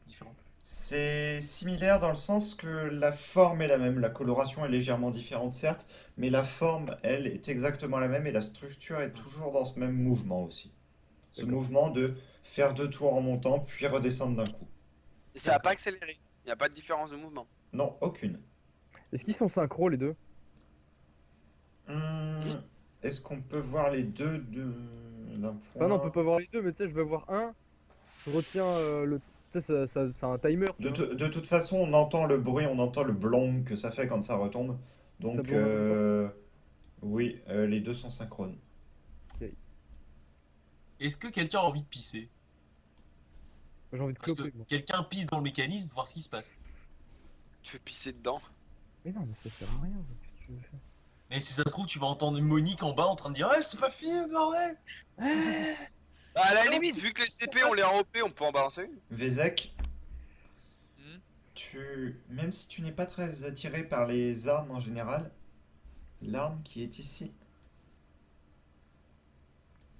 différent? c'est similaire dans le sens que la forme est la même. La coloration est légèrement différente, certes, mais la forme, elle, est exactement la même et la structure est toujours dans ce même mouvement aussi. Ce D'accord. mouvement de faire 2 tours en montant, puis redescendre d'un coup. Et ça a pas accéléré. Il n'y a pas de différence de mouvement. Non, aucune. Est-ce qu'ils sont synchro les deux? Est-ce qu'on peut voir les deux d'un point? Enfin non, on peut pas voir les deux, mais tu sais, je vais voir un. Je retiens le. Tu sais, ça a un timer. tu vois. De toute façon, on entend le bruit, on entend le blong que ça fait quand ça retombe. Donc, Ça blonde en même oui, les deux sont synchrones. Est-ce que quelqu'un a envie de pisser? J'ai envie de Parce que cloper. Moi. quelqu'un pisse dans le mécanisme, voir ce qui se passe. Tu veux pisser dedans. Mais non, mais ça sert à rien. Qu'est-ce que tu veux faire? Mais si ça se trouve, tu vas entendre Monique en bas en train de dire: «Eh, c'est pas fini, bordel!» Bah, à la limite, vu que les épées on les a OP, on peut en balancer une. Vézek, Hmm. même si tu n'es pas très attiré par les armes en général, l'arme qui est ici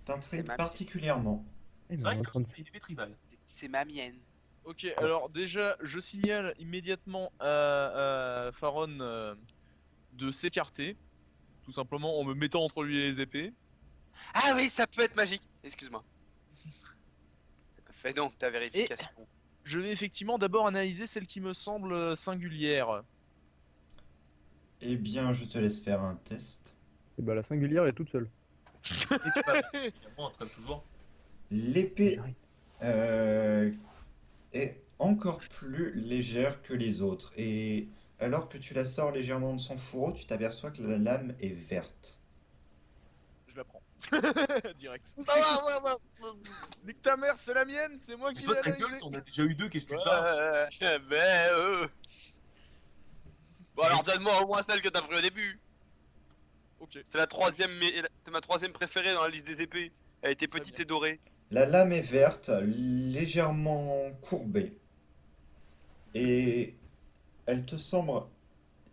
t'intrigue C'est ma- particulièrement. Eh, mais C'est on vrai est en que train de- c'est une épée tribale. C'est ma mienne. Ok, alors déjà, je signale immédiatement à Faron de s'écarter. Tout simplement en me mettant entre lui et les épées. Ah oui, ça peut être magique. Excuse-moi. Fais donc ta vérification. Je vais effectivement d'abord analyser celle qui me semble singulière. Eh bien, je te laisse faire un test. Et bah la singulière elle est toute seule. Évidemment, comme toujours. L'épée J'arrive. est encore plus légère que les autres. Et alors que tu la sors légèrement de son fourreau, tu t'aperçois que la lame est verte. Je la prends. Direct. Nique ta mère, c'est la mienne, c'est moi qui Toi, l'ai ta analysée. gueule, t'en as déjà eu 2, qu'est-ce que tu te parles? Bon alors donne-moi au moins celle que t'as pris au début. Ok. C'est la troisième, c'est ma troisième préférée dans la liste des épées. Elle était Très petite bien. et dorée. La lame est verte, légèrement courbée. Et elle te semble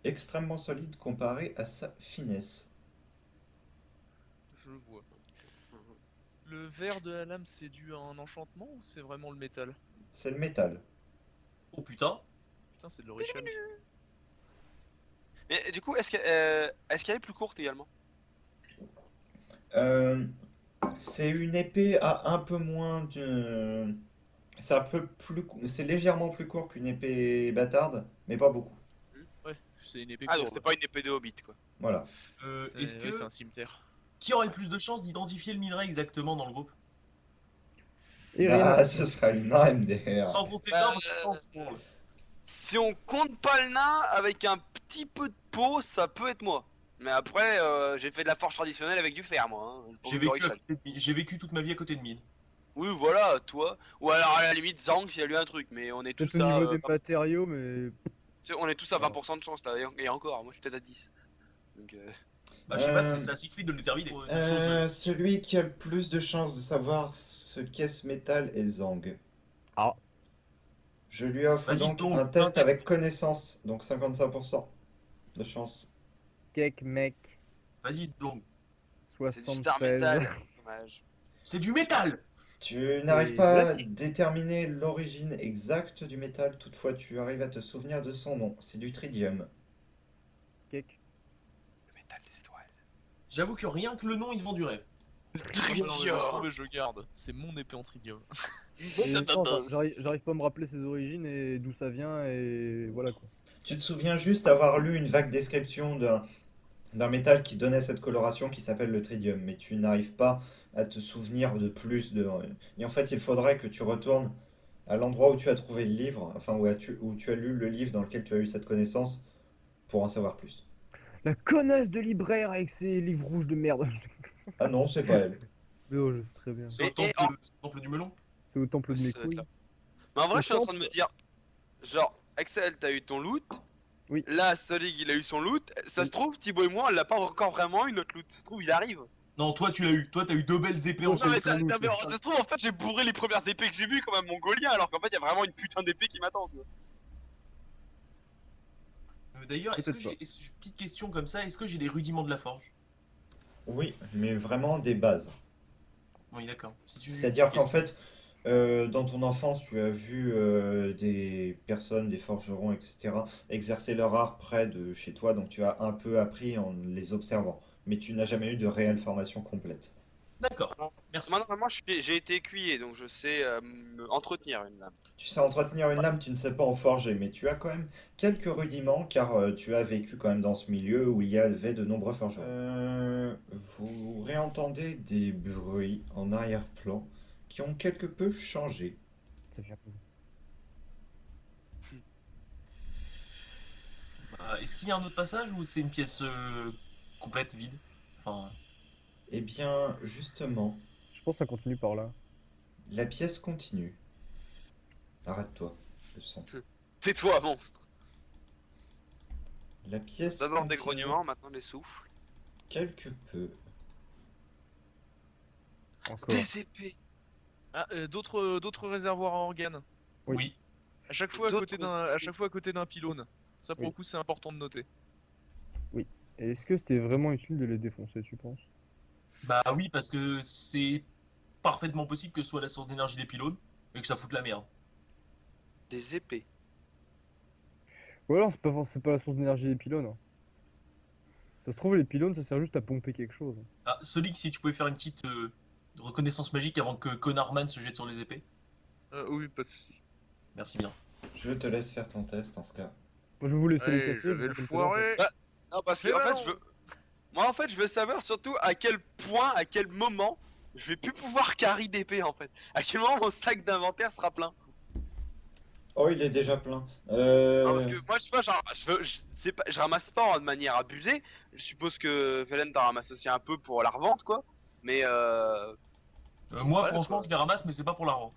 extrêmement solide comparée à sa finesse. Je vois. Le vert de la lame, c'est dû à un enchantement ou c'est vraiment le métal? C'est le métal. Oh putain. Putain, c'est de l'orichalque. Mais du coup, est-ce qu'elle est plus courte également? Euh, c'est une épée à un peu moins de... C'est un peu plus... C'est légèrement plus court qu'une épée bâtarde, mais pas beaucoup. Ouais, c'est une épée Ah, donc courbe. c'est pas une épée de hobbit, quoi. Voilà. Est-ce Ouais, c'est que un cimetière. qui aurait le plus de chances d'identifier le minerai exactement dans le groupe? Irine, Bah, ce sera une AMDR. Sans compter le Bah, nain, parce que ça, on se branle. Si on compte pas le nain, avec un petit peu de peau, ça peut être moi. Mais après, j'ai fait de la forge traditionnelle avec du fer, moi. Hein. J'ai vécu, j'ai vécu toute ma vie à côté de mine. Oui, voilà, toi. Ou alors à la limite, Zang, s'il y a lui un truc. Mais on est tous peut-être au à. niveau des matériaux, mais On est tous à 20% de chance, là. Et encore, moi je suis peut-être à 10. Donc, Bah, je sais pas, Euh, c'est à Siegfried de le déterminer. Une chose, Celui qui a le plus de chances de savoir ce qu'est ce métal est Zang. Ah. Je lui offre Vas-y, donc Stone, un fais un test test. avec connaissance, donc 55% de chance. cake mec, Vas-y, Long. c'est du star 76. metal. Dommage. C'est du métal! Tu n'arrives pas de à l'acier. déterminer l'origine exacte du métal, toutefois tu arrives à te souvenir de son nom. C'est du tritium. Cake. Le métal des étoiles. J'avoue que rien que le nom, il vend du rêve. Ah, mais non, mais laisse tomber, je garde. C'est mon épée en tritium. Et attends, j'arrive pas à me rappeler ses origines et d'où ça vient et voilà quoi. Tu te souviens juste avoir lu une vague description d'un métal qui donnait cette coloration qui s'appelle le tritium, mais tu n'arrives pas à te souvenir de plus de... Et en fait, il faudrait que tu retournes à l'endroit où tu as trouvé le livre, enfin où tu as lu le livre dans lequel tu as eu cette connaissance, pour en savoir plus. La connasse de libraire avec ses livres rouges de merde. Ah non, c'est pas elle. Mais oh, je sais très bien. C'est au Et temple du melon. C'est au temple de mes Ça doit être couilles. là. Mais en vrai, Le je suis en train temple. de me dire, genre, Axel, t'as eu ton loot. Oui. Là, Solig, il a eu son loot. Ça se trouve, Thibaut et moi, on l'a pas encore vraiment eu notre loot. Ça se trouve, il arrive. Non, toi, tu l'as eu. Toi, t'as eu deux belles épées en Non, mais, chaîne. ça, non, mais ça se trouve, en fait, j'ai bourré les premières épées que j'ai vues comme un mongolien, alors qu'en fait, il y a vraiment une putain d'épée qui m'attend, tu vois. D'ailleurs, est-ce que Peut-être petite question comme ça, est-ce que j'ai des rudiments de la forge? Oui, mais vraiment des bases. Oui, d'accord. Si tu... C'est-à-dire Ok. qu'en fait, dans ton enfance, tu as vu des personnes, des forgerons, etc., exercer leur art près de chez toi, donc tu as un peu appris en les observant, mais tu n'as jamais eu de réelle formation complète. D'accord, merci. Moi, normalement, j'ai été écuyer, donc je sais me entretenir une lame. Tu sais entretenir une lame, tu ne sais pas en forger, mais tu as quand même quelques rudiments, car tu as vécu quand même dans ce milieu où il y avait de nombreux forgerons. Vous réentendez des bruits en arrière-plan qui ont quelque peu changé. Ça vient d'où? Est-ce qu'il y a un autre passage ou c'est une pièce complète, vide? Enfin, Eh bien, justement, Je pense que ça continue par là. la pièce continue. Arrête-toi, le son. Tais-toi, monstre. La pièce D'abord des continue grognements, maintenant des souffles. quelque peu. Encore. Des épées. Ah, d'autres réservoirs à organes. Oui. oui. À chaque fois D'autres à chaque fois à côté d'un pylône. Ça pour Oui. le coup c'est important de noter. Et est-ce que c'était vraiment utile de les défoncer, tu penses? Bah oui, parce que c'est parfaitement possible que ce soit la source d'énergie des pylônes et que ça foute la merde. Des épées. Ou alors c'est pas la source d'énergie des pylônes. Hein. Ça se trouve les pylônes ça sert juste à pomper quelque chose. Ah, Solik, si tu pouvais faire une petite reconnaissance magique avant que Conarman se jette sur les épées. Oui, pas de soucis. Merci bien. Je te laisse faire ton test en ce cas. Moi je vais vous laisser les Allez, casser. je vais le vous faites foirer. Bah, Non, parce que Mais en fait, non. je veux. Moi, en fait, je veux savoir surtout à quel point, à quel moment, je vais plus pouvoir carry d'épée en fait. À quel moment mon sac d'inventaire sera plein. Oh, il est déjà plein. Non, parce que moi, tu vois, genre, sais pas, je ramasse pas de manière abusée. Je suppose que Velen t'en ramasse aussi un peu pour la revente, quoi. Mais Moi, Voilà, franchement, quoi. je les ramasse, mais c'est pas pour la revente.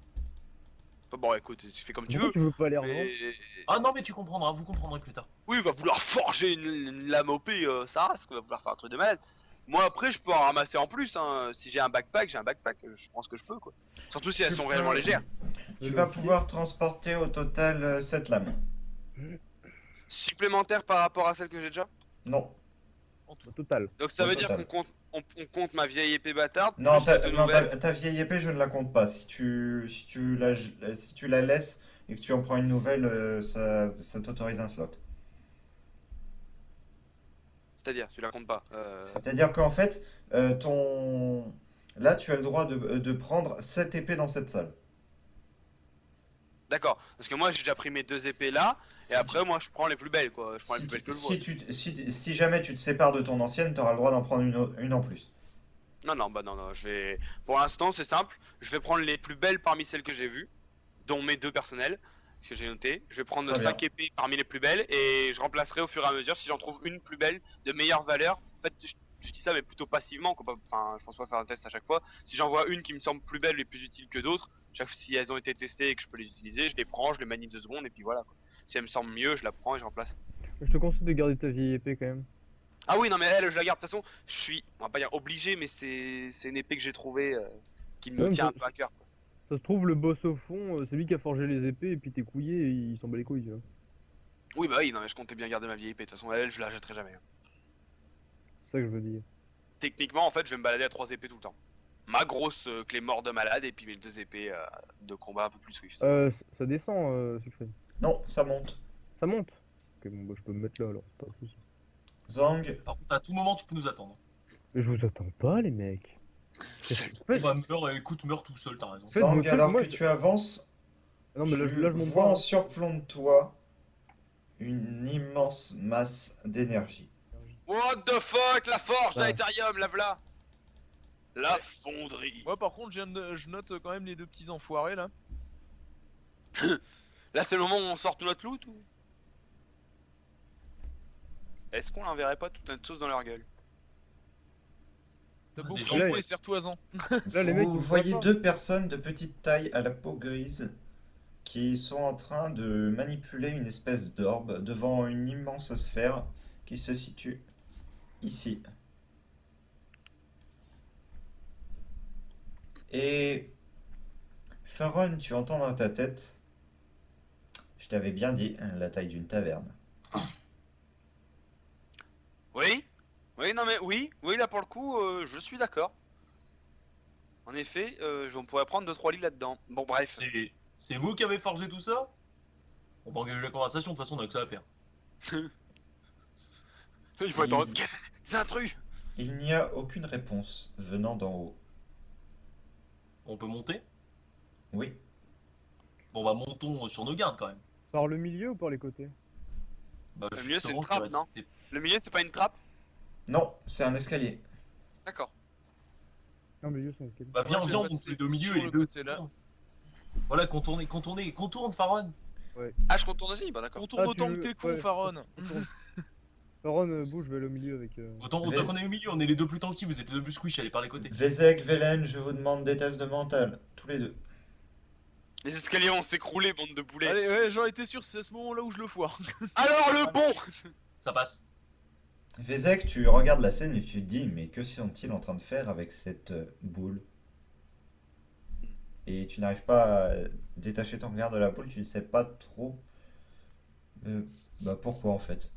bon, écoute, tu fais comme tu Pourquoi veux. tu veux pas les revendre? Mais Ah non, mais tu comprendras, vous comprendrez plus tard. oui, il va vouloir forger une lame OP, ça rase, quoi. Il va vouloir faire un truc de malade. Moi, après, je peux en ramasser en plus. Hein. Si j'ai un backpack, j'ai un backpack. Je pense que je peux, quoi. Surtout si elles Tu sont peux- réellement légères. Tu vas pouvoir transporter au total 7 lames. Supplémentaire par rapport à celle que j'ai déjà. Non. Au total. Donc ça Au veut dire total. on compte ma vieille épée bâtarde. Non, plus les deux non, nouvelles. ta vieille épée, je ne la compte pas. Si tu la laisses et que tu en prends une nouvelle, ça t'autorise un slot. C'est-à-dire, tu la comptes pas. C'est-à-dire qu'en fait, là, tu as le droit de prendre 7 épées dans cette salle. D'accord. Parce que moi j'ai déjà pris mes 2 épées là. Et Si après moi je prends les plus belles quoi. Je prends les Si, plus belles que je vois. si jamais tu te sépares de ton ancienne, tu auras le droit d'en prendre une en plus. Non, non, bah non, non, je vais. Pour l'instant, c'est simple. Je vais prendre les plus belles parmi celles que j'ai vues, dont mes 2 personnelles, que j'ai noté. Je vais prendre Très 5 bien. épées parmi les plus belles et je remplacerai au fur et à mesure si j'en trouve une plus belle, de meilleure valeur. En fait, je dis ça, mais plutôt passivement, quoi. Enfin, je pense pas faire un test à chaque fois. Si j'en vois une qui me semble plus belle et plus utile que d'autres, si elles ont été testées et que je peux les utiliser, je les prends, je les manie 2 secondes et puis voilà, quoi. Si elle me semble mieux, je la prends et je remplace. Je te conseille de garder ta vieille épée quand même. Ah oui, non, mais elle, je la garde. De toute façon, je suis, on va pas dire obligé, mais c'est une épée que j'ai trouvée qui me Ouais, mais tient un ça- peu à cœur, quoi. Ça se trouve, le boss au fond, c'est lui qui a forgé les épées et puis t'es couillé et il s'en bat les couilles, tu vois. Oui, bah oui, non, mais je comptais bien garder ma vieille épée. De toute façon, elle, je la jetterai jamais, hein. C'est ça que je veux dire. Techniquement, en fait, je vais me balader à 3 épées tout le temps. Ma grosse clé mort de malade et puis mes 2 épées de combat un peu plus swift. Ça descend, Siegfried. Non, ça monte. Ça monte. Ok, bon, bah je peux me mettre là alors, c'est pas un souci. Zang, Par contre, à tout moment, tu peux nous attendre. Mais je vous attends pas, les mecs. Faites- Bah, écoute, meurs tout seul, t'as raison. Faites Zang, vos trucs, alors moi, que je- tu avances, Non, mais là, tu là je monte vois pas. en hein. surplomb de toi une immense masse d'énergie. What the fuck, la forge Ah. d'Aetherium, la v'là. La fonderie. Moi, par contre, je note quand même les 2 petits enfoirés là. Là, c'est le moment où on sort tout notre loot ou est-ce qu'on l'enverrait pas toute notre sauce dans leur gueule? T'as Des beaucoup gens- Là, pour les serre-toisans. Là, les mecs, ils Vous me voyez voient pas. 2 personnes de petite taille à la peau grise qui sont en train de manipuler une espèce d'orbe devant une immense sphère qui se situe ici. Et Faron, tu entends dans ta tête, je t'avais bien dit, la taille d'une taverne. Oui. Oui, non mais oui, oui, là pour le coup, je suis d'accord. En effet, on pourrait prendre 2-3 lits là-dedans. Bon, bref. C'est vous qui avez forgé tout ça? On va engager la conversation, de toute façon, on a que ça à faire. Il faut être en Il- Qu'est-ce que c'est des intrus. Il n'y a aucune réponse venant d'en haut. On peut monter? Oui, Bon, bah, montons sur nos gardes quand même. Par le milieu ou par les côtés? Bah, Le milieu, c'est justement, une je trappe, dirais que non? c'est- Le milieu, c'est pas une trappe? non, c'est un escalier. D'accord. Non, le milieu, c'est lequel? Bah, viens, Moi, je viens, on vais monte passer les deux au milieu sur et le les deux. côté, là. contournent. Voilà, contourne, Faron. Ah, je contourne aussi? Bah d'accord. On tourne Ah, autant tu que veux- t'es con, ouais. Faron. Faron, bouge, je vais aller au milieu avec. Autant Mais- qu'on est au milieu, on est les deux plus tanky, vous êtes les deux plus squish, allez par les côtés. Vezek, Velen, je vous demande des tests de mental, tous les deux. Les escaliers vont s'écrouler, bande de boulets. Allez, ouais, j'en étais sûr, c'est à ce moment-là où je le foire. Alors le bon. Ça passe. Vezek, tu regardes la scène et tu te dis, mais que sont-ils en train de faire avec cette boule? Et tu n'arrives pas à détacher ton regard de la boule, tu ne sais pas trop pourquoi en fait.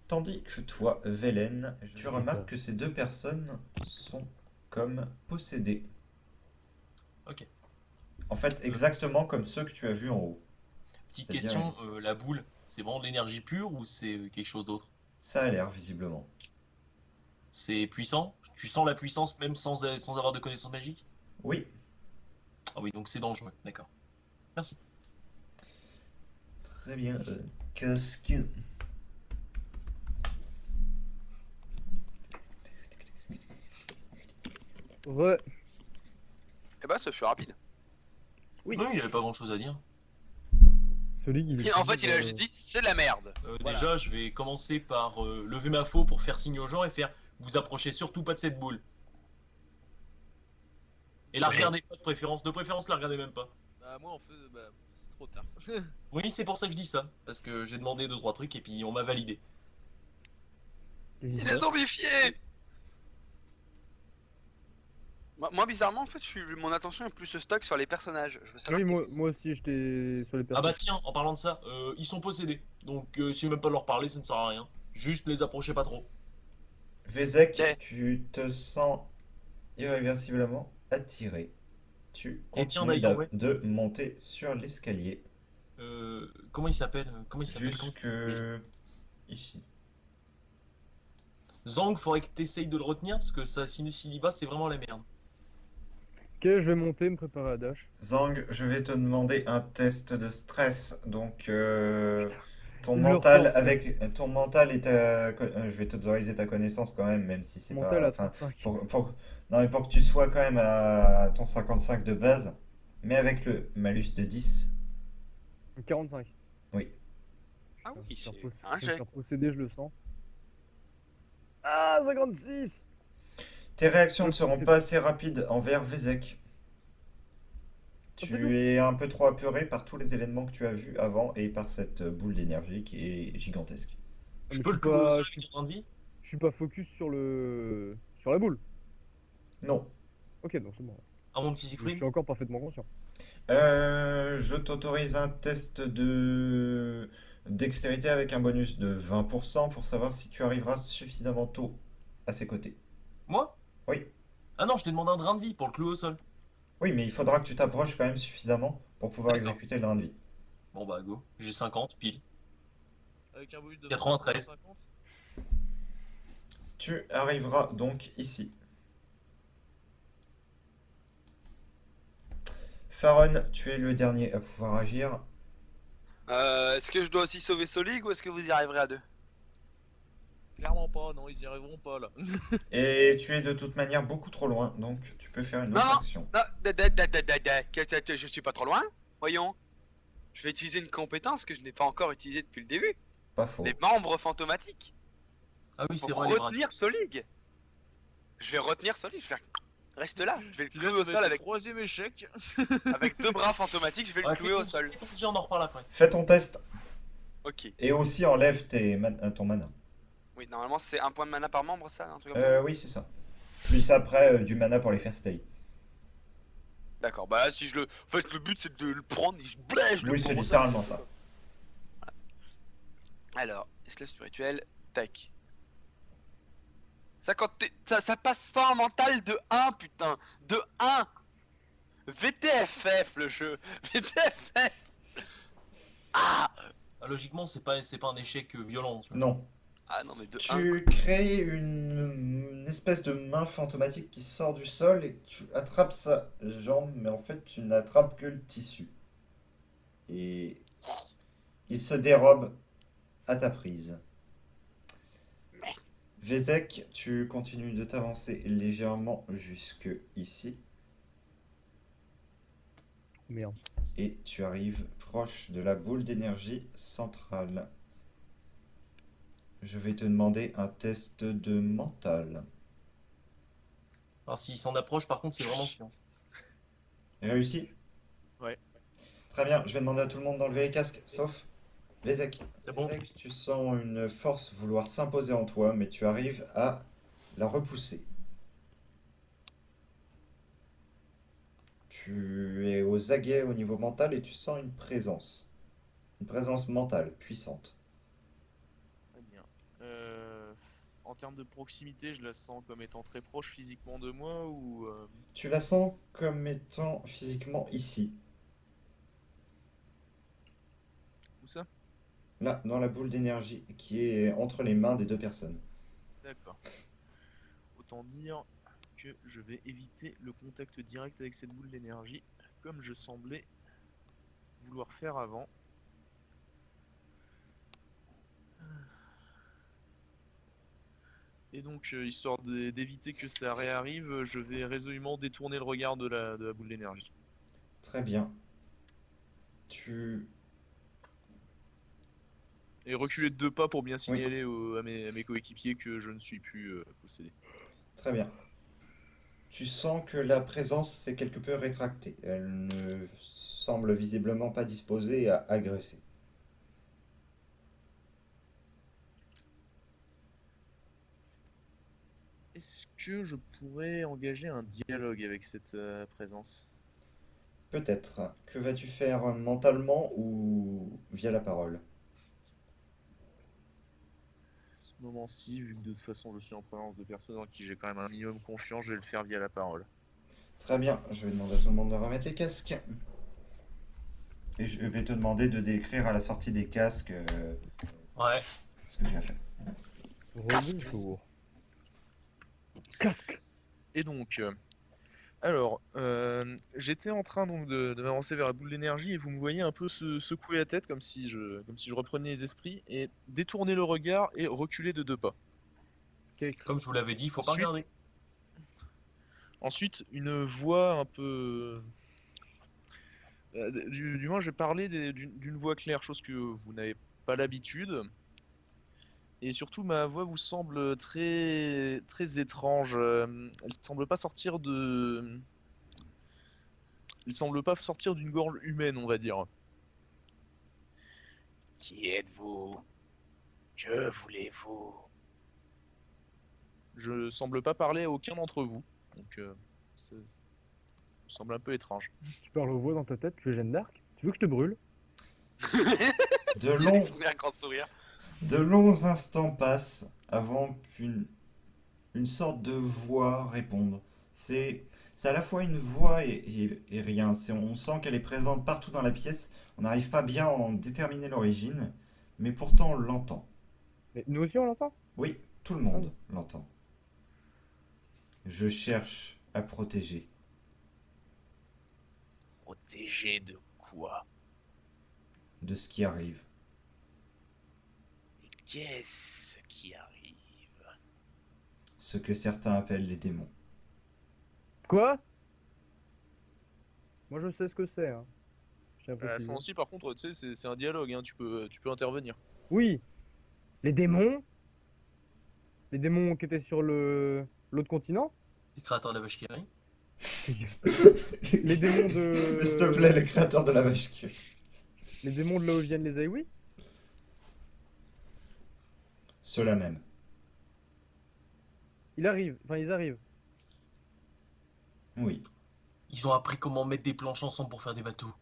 Tandis que toi, Velen, tu remarques que ces 2 personnes sont comme possédées. Ok. En fait, exactement comme ceux que tu as vus en haut. Petite C'est-à-dire, question, la boule, c'est vraiment de l'énergie pure ou c'est quelque chose d'autre? ça a l'air visiblement. C'est puissant? Tu sens la puissance même sans avoir de connaissances magiques? Oui, Ah oui, donc c'est dangereux, d'accord. Merci. très bien. Qu'est-ce que... Re. Eh bah, ça fut rapide. Oui. Oui, il n'y avait pas grand chose à dire. Celui qui. En fait, il a juste dit c'est de la merde. Voilà. Déjà, je vais commencer par lever ma faux pour faire signe aux gens et faire vous approchez surtout pas de cette boule. Et la Ouais. regardez pas de préférence la regardez même pas. Bah, moi, en fait, bah, c'est trop tard. Oui, c'est pour ça que je dis ça, parce que j'ai demandé 2-3 trucs et puis on m'a validé. Il est zombifié. Moi, bizarrement, en fait, mon attention est plus stock sur les personnages. Je veux savoir Oui, moi, qu'est-ce que moi aussi, j'étais sur les Ah bah personnes. tiens, en parlant de ça, ils sont possédés. Donc si même pas leur parler, ça ne sert à rien. Juste les approchez pas trop. Vezek, c'est. tu te sens irréversiblement attiré. Tu Et tiens continues d'ailleurs, ouais. de monter sur l'escalier Comment il s'appelle Comment il s'appelle jusque ici. Zang, faudrait que t'essayes de le retenir parce que ça, s'il y va, c'est vraiment la merde. Ok, je vais monter, me préparer à dash. Zang, je vais te demander un test de stress. Donc, ton Il me le mental ressort, ça. avec ton mental et ta, je vais t'autoriser ta connaissance quand même, même si c'est Mental pas, à enfin, 35. non, mais pour que tu sois quand même à ton 55 de base, mais avec le malus de 10, 45. oui. Ah Je vais oui, me faire c'est posséder, un je vais me jet. faire posséder, je le sens. Ah, 56! Tes réactions ne Ok, seront c'est pas bon. assez rapides envers Vezek. Ah, c'est bon. Tu es un peu trop apeuré par tous les événements que tu as vus avant et par cette boule d'énergie qui est gigantesque. Ah, Je mais peux le clouer au sol avec un train de vie? je suis pas focus sur le... sur la boule. Non. Ok, donc c'est bon. Ah mon petit Je Siegfried? suis encore parfaitement conscient. Je t'autorise un test de dextérité avec un bonus de 20% pour savoir si tu arriveras suffisamment tôt à ses côtés. Moi? Oui. Ah non, je t'ai demandé un drain de vie pour le clouer au sol. Oui, mais il faudra que tu t'approches quand même suffisamment pour pouvoir D'accord. exécuter le drain de vie. Bon bah go. J'ai 50 pile. Avec un bonus de 93. 50. Tu arriveras donc ici. Faron, tu es le dernier à pouvoir agir. Est-ce que je dois aussi sauver Solig ou est-ce que vous y arriverez à deux? Clairement pas, non, ils y arriveront pas là. Et tu es de toute manière beaucoup trop loin, donc tu peux faire une Non, autre non, action. non, je suis pas trop loin. Voyons. Je vais utiliser une compétence que je n'ai pas encore utilisée depuis le début. Pas Les faux. membres fantomatiques. Ah oui, c'est Pour vrai, les bras. retenir Solig. Je vais retenir Solig. Je vais faire. Reste là. Je vais le Puis là, clouer ça au va sol être le avec, troisième échec. avec deux bras fantomatiques. Je vais le Ouais, clouer au sol. fais ton jet, on en reparle après. Fais ton test Ok. et aussi enlève ton mana. Oui, normalement c'est un point de mana par membre, ça, un truc comme ça. Oui, c'est ça. Plus après, du mana pour les faire stay. D'accord. Bah si je le. En fait, le but c'est de le prendre et je le Oui, c'est prends au sol. littéralement ça. Alors, esclave spirituel, tac. Ça passe pas en mental de 1, putain. De 1. VTFF le jeu. VTFF. Ah. Ah, logiquement, c'est pas un échec violent. Tu vois. Non. Ah non mais de 1. Tu crées une espèce de main fantomatique qui sort du sol et tu attrapes sa jambe, mais en fait, tu n'attrapes que le tissu. Et il se dérobe à ta prise. Vezek, tu continues de t'avancer légèrement jusque ici Merde. et tu arrives proche de la boule d'énergie centrale. Je vais te demander un test de mental. Alors s'il s'en approche, par contre, c'est vraiment chiant. Réussi? Ouais. Très bien, je vais demander à tout le monde d'enlever les casques, sauf Vezek. C'est bon. Vezek, tu sens une force vouloir s'imposer en toi, mais tu arrives à la repousser. Tu es aux aguets au niveau mental et tu sens une présence. Une présence mentale puissante. Très bien. En termes de proximité, je la sens comme étant très proche physiquement de moi ou. Tu la sens comme étant physiquement ici. Où ça? Là, dans la boule d'énergie qui est entre les mains des deux personnes. D'accord. Autant dire que je vais éviter le contact direct avec cette boule d'énergie, comme je semblais vouloir faire avant. Et donc, histoire d'éviter que ça réarrive, je vais résolument détourner le regard de la boule d'énergie. Très bien. Tu... Et reculer de 2 pas pour bien signaler à mes coéquipiers que je ne suis plus possédé. Très bien. Tu sens que la présence s'est quelque peu rétractée. Elle ne semble visiblement pas disposée à agresser. Est-ce que je pourrais engager un dialogue avec cette présence? Peut-être. Que vas-tu faire mentalement ou via la parole? À ce moment-ci, vu que de toute façon je suis en présence de personnes en qui j'ai quand même un minimum confiance, je vais le faire via la parole. Très bien, je vais demander à tout le monde de remettre les casques. Et je vais te demander de décrire à la sortie des casques Ouais. ce que tu as fait. Rebonjour. Casque. Et donc, alors, j'étais en train donc de m'avancer vers la boule d'énergie et vous me voyez un peu secouer la tête comme si je reprenais les esprits et détourner le regard et reculer de 2 pas. Comme je vous l'avais dit, il faut pas Ensuite- regarder. Ensuite, une voix un peu... du moins, je vais parler d'une voix claire, chose que vous n'avez pas l'habitude. Et surtout, ma voix vous semble très, très étrange. Elle semble pas sortir de... Elle semble pas sortir d'une gorge humaine, on va dire. Qui êtes-vous? Que voulez-vous? Je semble pas parler à aucun d'entre vous. Donc, ça me semble un peu étrange. Tu parles aux voix dans ta tête, tu es Jeanne d'Arc? Tu veux que je te brûle? De Il longs, sourire, grand sourire. de longs instants passent avant une sorte de voix réponde. C'est à la fois une voix et rien. On sent qu'elle est présente partout dans la pièce. On n'arrive pas bien à en déterminer l'origine, mais pourtant on l'entend. Mais nous aussi on l'entend? Oui, tout le monde l'entend. Je cherche à protéger. Protégé de quoi? De ce qui arrive. Et qu'est-ce qui arrive? Ce que certains appellent les démons. Quoi? Moi je sais ce que c'est, hein. Je tiens à À ce préciser. moment-ci, par contre, tu sais, c'est un dialogue, hein, tu peux intervenir. Oui, les démons? Les démons qui étaient sur l'autre continent? Les créateurs de la vache qui rit. Les démons de... S'il te plaît, les créateurs de la vache qui rit. Les démons de là où viennent les Aiwi? Ceux-là même. Ils arrivent. Oui. Ils ont appris comment mettre des planches ensemble pour faire des bateaux.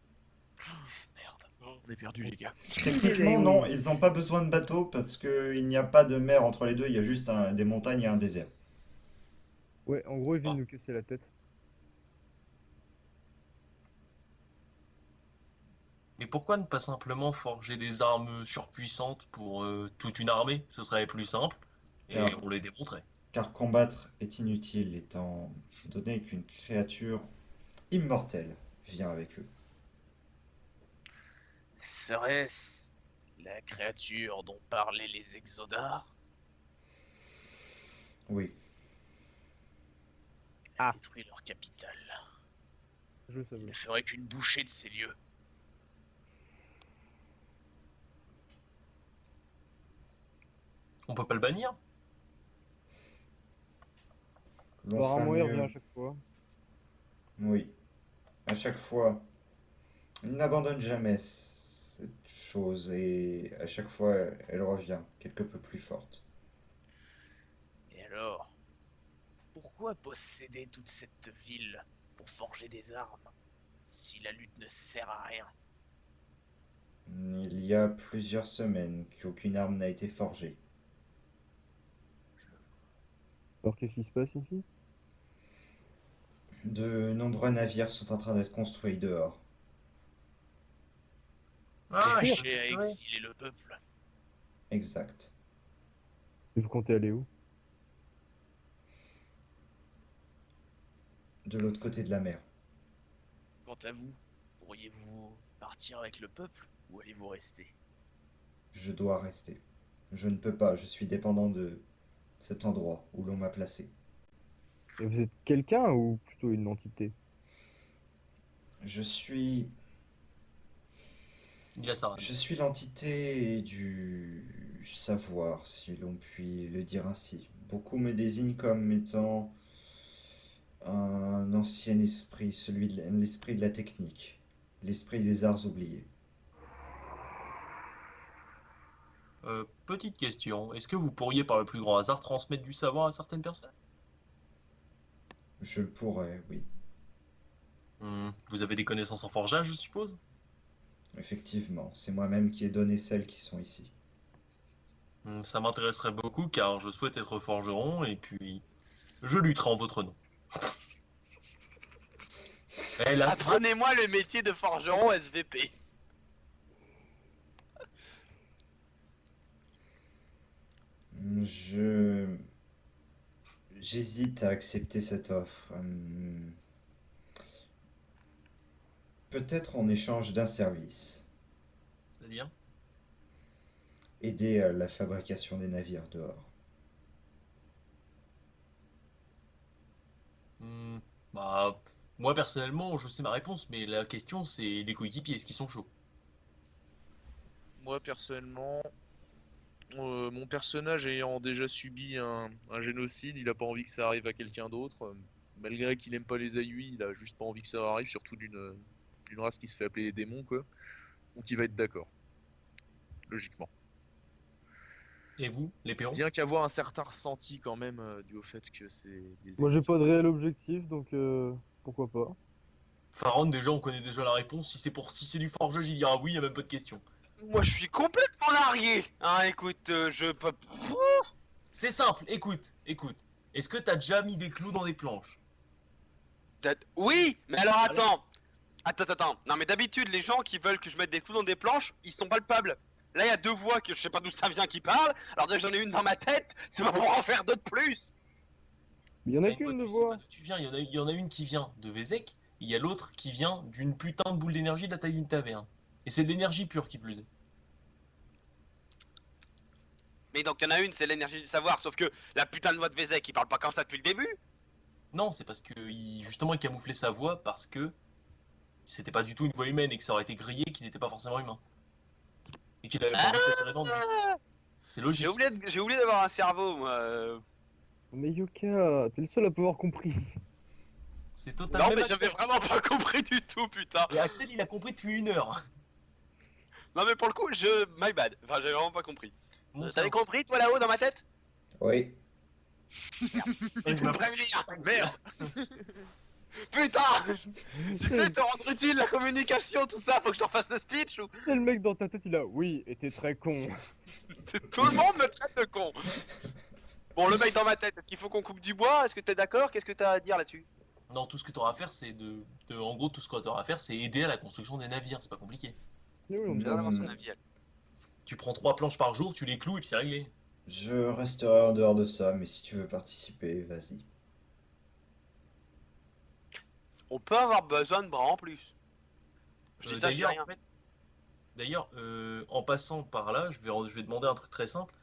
On est perdu, les gars. Techniquement, non, ils n'ont pas besoin de bateau parce qu'il n'y a pas de mer entre les deux, il y a juste des montagnes et un désert. Ouais, en gros ils viennent Ah. nous casser la tête. Mais pourquoi ne pas simplement forger des armes surpuissantes pour toute une armée? Ce serait plus simple. Et Car- on les démontrait. Car combattre est inutile étant donné qu'une créature immortelle vient avec eux. Serait-ce la créature dont parlaient les Exodars? Oui, Elle Ah. détruit leur capitale. Je sais Il pas. ne ferait qu'une bouchée de ces lieux. On peut pas le bannir? l'on fera Apparemment il revient mieux. à chaque fois. Oui, à chaque fois. Il n'abandonne jamais cette chose et à chaque fois elle revient quelque peu plus forte. Et alors, pourquoi posséder toute cette ville pour forger des armes si la lutte ne sert à rien? Il y a plusieurs semaines qu'aucune arme n'a été forgée. Alors qu'est-ce qui se passe ici? De nombreux navires sont en train d'être construits dehors. Ah, Chercher à exiler le peuple. Exact. Et vous comptez aller où? De l'autre côté de la mer. Quant à vous, pourriez-vous partir avec le peuple ou allez-vous rester? Je dois rester. Je ne peux pas, je suis dépendant de cet endroit où l'on m'a placé. Et vous êtes quelqu'un ou plutôt une entité? Je suis Il y a ça. Je suis l'entité du savoir, si l'on peut le dire ainsi. Beaucoup me désignent comme étant un ancien esprit, l'esprit de la technique, l'esprit des arts oubliés. Petite question, est-ce que vous pourriez par le plus grand hasard transmettre du savoir à certaines personnes? Je le pourrais, oui. Vous avez des connaissances en forgeage, je suppose? Effectivement, c'est moi-même qui ai donné celles qui sont ici. Ça m'intéresserait beaucoup car je souhaite être forgeron et puis je lutterai en votre nom. Eh, la Apprenez-moi le métier de forgeron SVP. Je... J'hésite à accepter cette offre. Peut-être en échange d'un service. C'est-à-dire? Aider à la fabrication des navires dehors. Hmm, Bah, moi personnellement, je sais ma réponse, mais la question c'est les coéquipiers, est-ce qu'ils sont chauds? Moi personnellement, mon personnage ayant déjà subi un génocide, il a pas envie que ça arrive à quelqu'un d'autre. Malgré qu'il n'aime pas les Aïui, il a juste pas envie que ça arrive, surtout d'une race qui se fait appeler les démons, quoi. Donc il va être d'accord, logiquement. Et vous, les péons? Bien qu'avoir un certain ressenti quand même dû au fait que c'est des Moi, j'ai Aïui. pas de réel objectif, donc pourquoi pas. Pharaon, déjà, on connaît déjà la réponse. Si c'est du forgeage, il dira oui, y a même pas de question. Moi, je suis complètement largué. Hein, écoute, je peux. C'est simple, écoute. Est-ce que t'as déjà mis des clous dans des planches? Oui, mais alors attends. Attends. Non, mais d'habitude, les gens qui veulent que je mette des clous dans des planches, ils sont palpables. Là, il y a deux voix que je sais pas d'où ça vient qui parlent. Alors déjà que j'en ai une dans ma tête, c'est pas pour en faire d'autres plus. Mais il y en C'est a pas une qu'une de tu sais pas voix. d'où tu viens. Il y en a une qui vient de Vézek, et il y a l'autre qui vient d'une putain de boule d'énergie de la taille d'une taverne. Et c'est de l'énergie pure qui plus est. Mais donc, il y en a une, c'est l'énergie du savoir. Sauf que la putain de voix de Vézek, il parle pas comme ça depuis le début. Non, c'est parce que justement il camouflait sa voix parce que c'était pas du tout une voix humaine et que ça aurait été grillé qu'il n'était pas forcément humain. Et qu'il avait pas envie de s'attirer dans lui. C'est logique. J'ai oublié d'avoir un cerveau, moi. Mais Yoka, t'es le seul à pas avoir compris. C'est totalement. Non, mais Même j'avais Axel. vraiment pas compris du tout, putain. Et Axel, il a compris depuis 1 heure. Non, mais pour le coup, My bad. Enfin, j'avais vraiment pas compris. Mon T'avais cerveau. compris, toi, là-haut, dans ma tête? Oui, Et je me- Prévenir. Merde. Putain. Tu sais, te rendre utile, la communication, tout ça, faut que je t'en fasse le speech ou... Et le mec dans ta tête, il a oui, et t'es très con. Tout le monde me traite de con. Bon, le mec dans ma tête, est-ce qu'il faut qu'on coupe du bois? Est-ce que t'es d'accord? Qu'est-ce que t'as à dire là-dessus? Non, tout ce que tu auras à faire, c'est en gros, tout ce que tu auras à faire, c'est aider à la construction des navires. C'est pas compliqué. Mais oui, on Non, me J'ai d'avoir son non. avis, elle. Tu prends 3 planches par jour, tu les cloues et puis c'est réglé. je resterai en dehors de ça, mais si tu veux participer, vas-y. On peut avoir besoin de bras en plus. Je dis ça, je dis D'ailleurs, rien. d'ailleurs, en passant par là, je vais demander un truc très simple.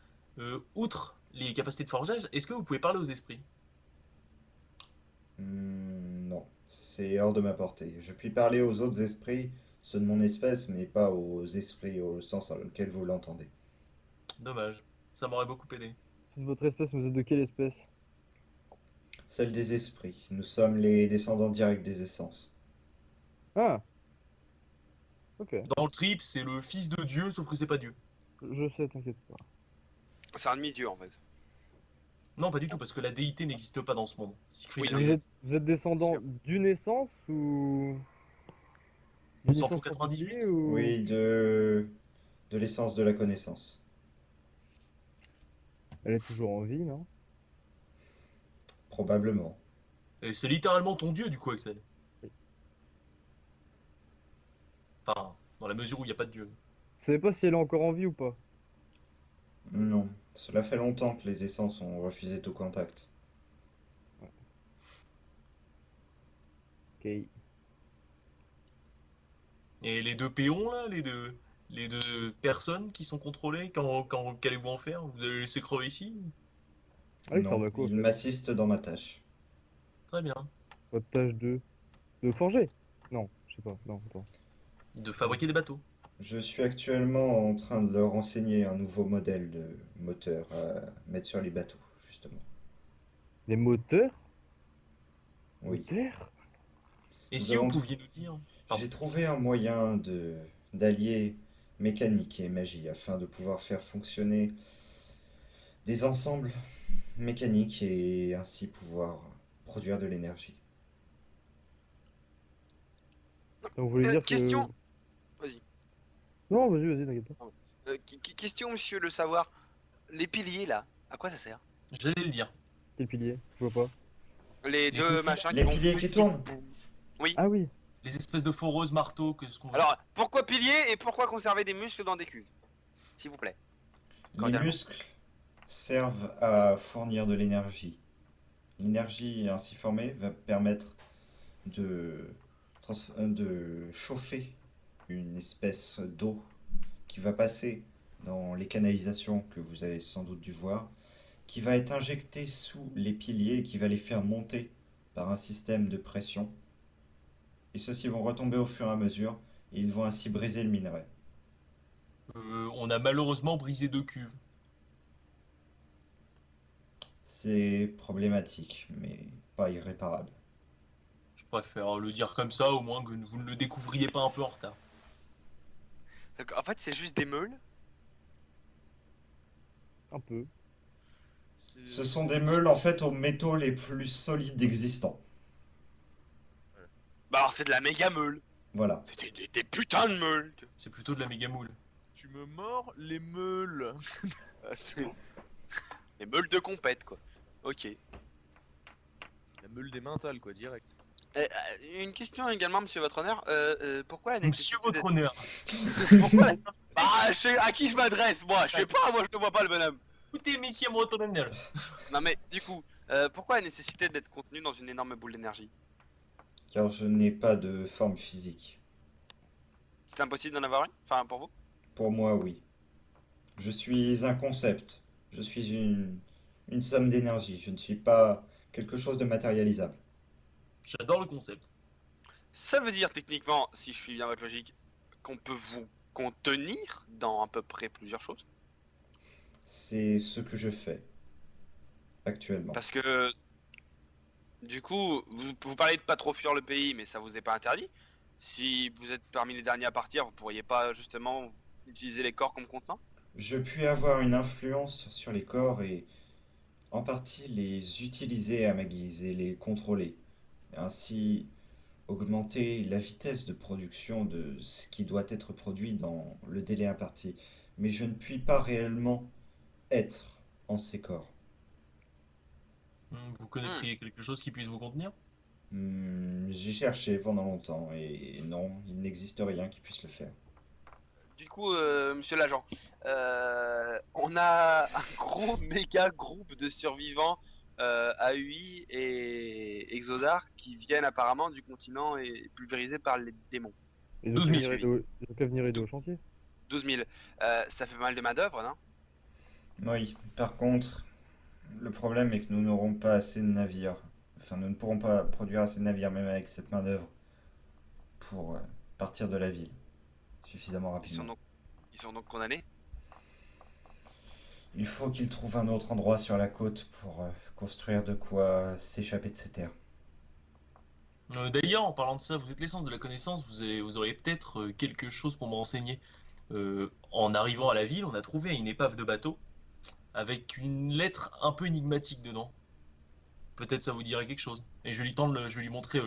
Outre les capacités de forgeage, est-ce que vous pouvez parler aux esprits? Non, c'est hors de ma portée. Je puis parler aux autres esprits, ceux de mon espèce, mais pas aux esprits au sens dans lequel vous l'entendez. Dommage, ça m'aurait beaucoup aidé. C'est de votre espèce, mais vous êtes de quelle espèce? Celle des esprits. Nous sommes les descendants directs des essences. Ah. Ok, Dans le trip, c'est le fils de Dieu, sauf que c'est pas Dieu. je sais, t'inquiète pas. C'est un demi-dieu en fait. Non, pas du tout, parce que la déité n'existe pas dans ce monde. Siegfried Oui, l'a non, dit. Vous êtes descendant d'une essence ou... D'une 100 essence pour 98? particulière ou... Oui, de l'essence de la connaissance. Elle est toujours en vie, non? Probablement. Et c'est littéralement ton dieu, du coup, Axel. Oui. Enfin, dans la mesure où il n'y a pas de dieu. Vous savez pas si elle est encore en vie ou pas? Non. Cela fait longtemps que les essences ont refusé tout contact. Ok. Et les deux péons, là, les deux personnes qui sont contrôlées, qu'allez-vous en faire? Vous allez les laisser crever ici? Ah, il sert Non, à quoi, ils m'assistent dans ma tâche. Très bien. votre tâche de forger? Non, je sais pas, non, attends. De fabriquer des bateaux. Je suis actuellement en train de leur enseigner un nouveau modèle de moteur à mettre sur les bateaux, justement. Des moteurs? Oui. Moteurs? Et Nous si vous avons- pouviez nous dire... Pardon. J'ai trouvé un moyen d'allier mécanique et magie afin de pouvoir faire fonctionner des ensembles mécaniques et ainsi pouvoir produire de l'énergie. Donc vous voulez dire question. que... Vas-y. Non, vas-y, t'inquiète pas. Question, monsieur le savoir. Les piliers là, à quoi ça sert? J'allais le dire. Quel pilier? Je vois pas. Les deux piliers- machins les qui vont. piliers qui tournent. Oui. Ah oui. Les espèces de foreuses marteaux que ce qu'on. Alors, pourquoi piliers et pourquoi conserver des muscles dans des cuves? S'il vous plaît. Les Cordialement. muscles servent à fournir de l'énergie. L'énergie ainsi formée va permettre de chauffer une espèce d'eau qui va passer dans les canalisations que vous avez sans doute dû voir, qui va être injectée sous les piliers et qui va les faire monter par un système de pression. Et ceux-ci vont retomber au fur et à mesure et ils vont ainsi briser le minerai. On a malheureusement brisé 2 cuves. C'est problématique, mais pas irréparable. Je préfère le dire comme ça, au moins que vous ne le découvriez pas un peu en retard. Donc, en fait, c'est juste des meules. Un peu. Ce sont des meules en fait aux métaux les plus solides existants. Bah alors c'est de la méga meule. Voilà. C'était des putains de meules. C'est plutôt de la méga moule. Tu me mords les meules. Les meules de compète quoi. Ok. La meule des mentales, quoi, direct. Une question également, monsieur votre honneur. Pourquoi la Monsieur nécessité votre honneur. Pourquoi la- Bah, à qui je m'adresse, moi? Je sais pas, moi je ne vois pas le bonhomme. Écoutez, monsieur votre honneur. Non mais, du coup, pourquoi la nécessité d'être contenu dans une énorme boule d'énergie? Car je n'ai pas de forme physique. C'est impossible d'en avoir une? Enfin, pour vous? Pour moi, oui. Je suis un concept. Je suis une somme d'énergie. Je ne suis pas quelque chose de matérialisable. J'adore le concept. Ça veut dire techniquement, si je suis bien votre logique, qu'on peut vous contenir dans à peu près plusieurs choses? C'est ce que je fais actuellement. Parce que, du coup, vous parlez de pas trop fuir le pays, mais ça vous est pas interdit. Si vous êtes parmi les derniers à partir, vous pourriez pas justement utiliser les corps comme contenant? Je puis avoir une influence sur les corps et en partie les utiliser à ma guise et les contrôler. Ainsi augmenter la vitesse de production de ce qui doit être produit dans le délai imparti. Mais je ne puis pas réellement être en ces corps. Vous connaîtriez quelque chose qui puisse vous contenir? J'ai cherché pendant longtemps et non, il n'existe rien qui puisse le faire. Du coup, monsieur l'agent, on a un gros méga groupe de survivants AUI et Exodar qui viennent apparemment du continent et pulvérisés par les démons. Ils 12 000. Ils ont qu'à venir aider au chantier. 12 000. Ça fait pas mal de main-d'œuvre, non? Oui, par contre, le problème est que nous n'aurons pas assez de navires. Enfin, nous ne pourrons pas produire assez de navires, même avec cette main-d'œuvre, pour partir de la ville suffisamment rapidement. Ils sont donc condamnés? Il faut qu'ils trouvent un autre endroit sur la côte pour construire de quoi s'échapper de ces terres. D'ailleurs, en parlant de ça, vous êtes l'essence de la connaissance, vous auriez peut-être quelque chose pour me renseigner. En arrivant à la ville, on a trouvé une épave de bateau avec une lettre un peu énigmatique dedans. Peut-être ça vous dirait quelque chose. Et je vais lui montrer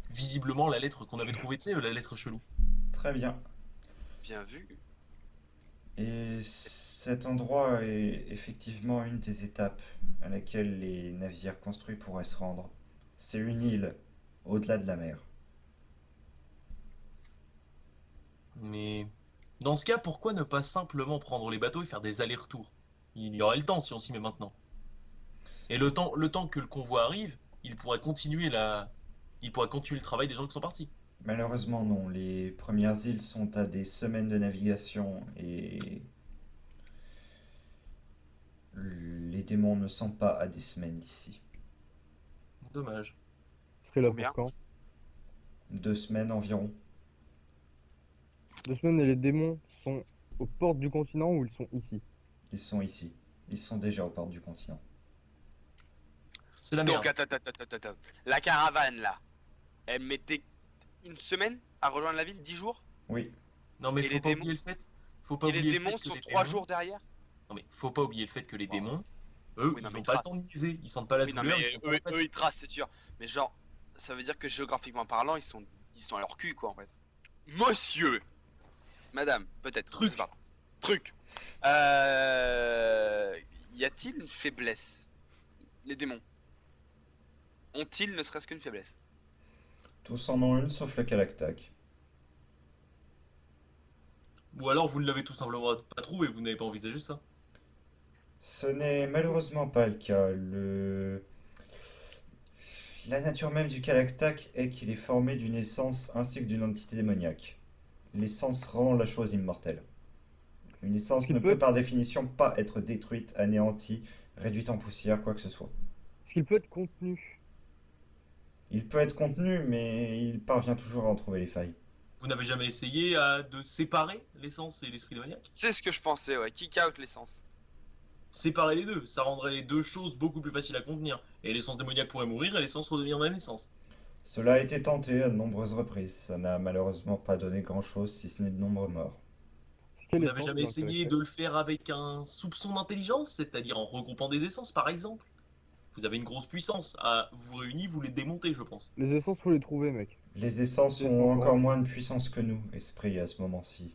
visiblement la lettre qu'on avait trouvée, tu sais, la lettre chelou. Très bien. Bien vu. Et cet endroit est effectivement une des étapes à laquelle les navires construits pourraient se rendre. C'est une île au-delà de la mer. Mais dans ce cas, pourquoi ne pas simplement prendre les bateaux et faire des allers-retours? Il y aurait le temps si on s'y met maintenant. Et le temps que le convoi arrive, il pourrait continuer le travail des gens qui sont partis. Malheureusement, non. Les premières îles sont à des semaines de navigation et les démons ne sont pas à des semaines d'ici. Dommage. Ce serait là Combien? pour quand? 2 semaines environ. 2 semaines et les démons sont aux portes du continent ou ils sont ici? Ils sont ici. Ils sont déjà aux portes du continent. C'est la merde. Donc, attends. La caravane là, elle mettait une semaine à rejoindre la ville, 10 jours? Oui, Non mais Et faut les pas démons oublier le fait. Faut pas Et les oublier le démons fait que sont les 3 démons- jours derrière? Non mais faut pas oublier le fait que les démons, Eux, Oui, non, ils mais ont ils pas le tracent. temps de niaiser, ils sentent pas la Oui, non, douleur, mais ils sont pas eux, en fait. eux, ils tracent, c'est sûr. Mais genre, ça veut dire que géographiquement parlant, ils sont à leur cul, quoi, en fait. Monsieur, madame, peut-être, je sais Truc. pas. Truc. Y a-t-il une faiblesse? Les démons ont-ils ne serait-ce qu'une faiblesse? Tous en ont une sauf le Kalaktak. Ou alors vous ne l'avez tout simplement pas trouvé, vous n'avez pas envisagé ça. Ce n'est malheureusement pas le cas. La nature même du Kalaktak est qu'il est formé d'une essence ainsi que d'une entité démoniaque. L'essence rend la chose immortelle. Une essence Qu'il ne peut peut être- par définition pas être détruite, anéantie, réduite en poussière, quoi que ce soit. Est-ce qu'il peut être contenu? Il peut être contenu, mais il parvient toujours à en trouver les failles. Vous n'avez jamais essayé de séparer l'essence et l'esprit démoniaque? C'est ce que je pensais, ouais. Kick out l'essence. Séparer les deux, ça rendrait les deux choses beaucoup plus faciles à contenir. Et l'essence démoniaque pourrait mourir et l'essence redeviendrait naissance. Cela a été tenté à de nombreuses reprises. Ça n'a malheureusement pas donné grand-chose, si ce n'est de nombreux morts. C'est Vous quelle n'avez essence jamais dans le essayé Kalaktak? de le faire avec un soupçon d'intelligence, c'est-à-dire en regroupant des essences par exemple? Vous avez une grosse puissance, vous réunis, vous les démontez je pense. Les essences, faut les trouver, mec. Les essences C'est ont pas encore encore. moins de puissance que nous, esprits, à ce moment-ci.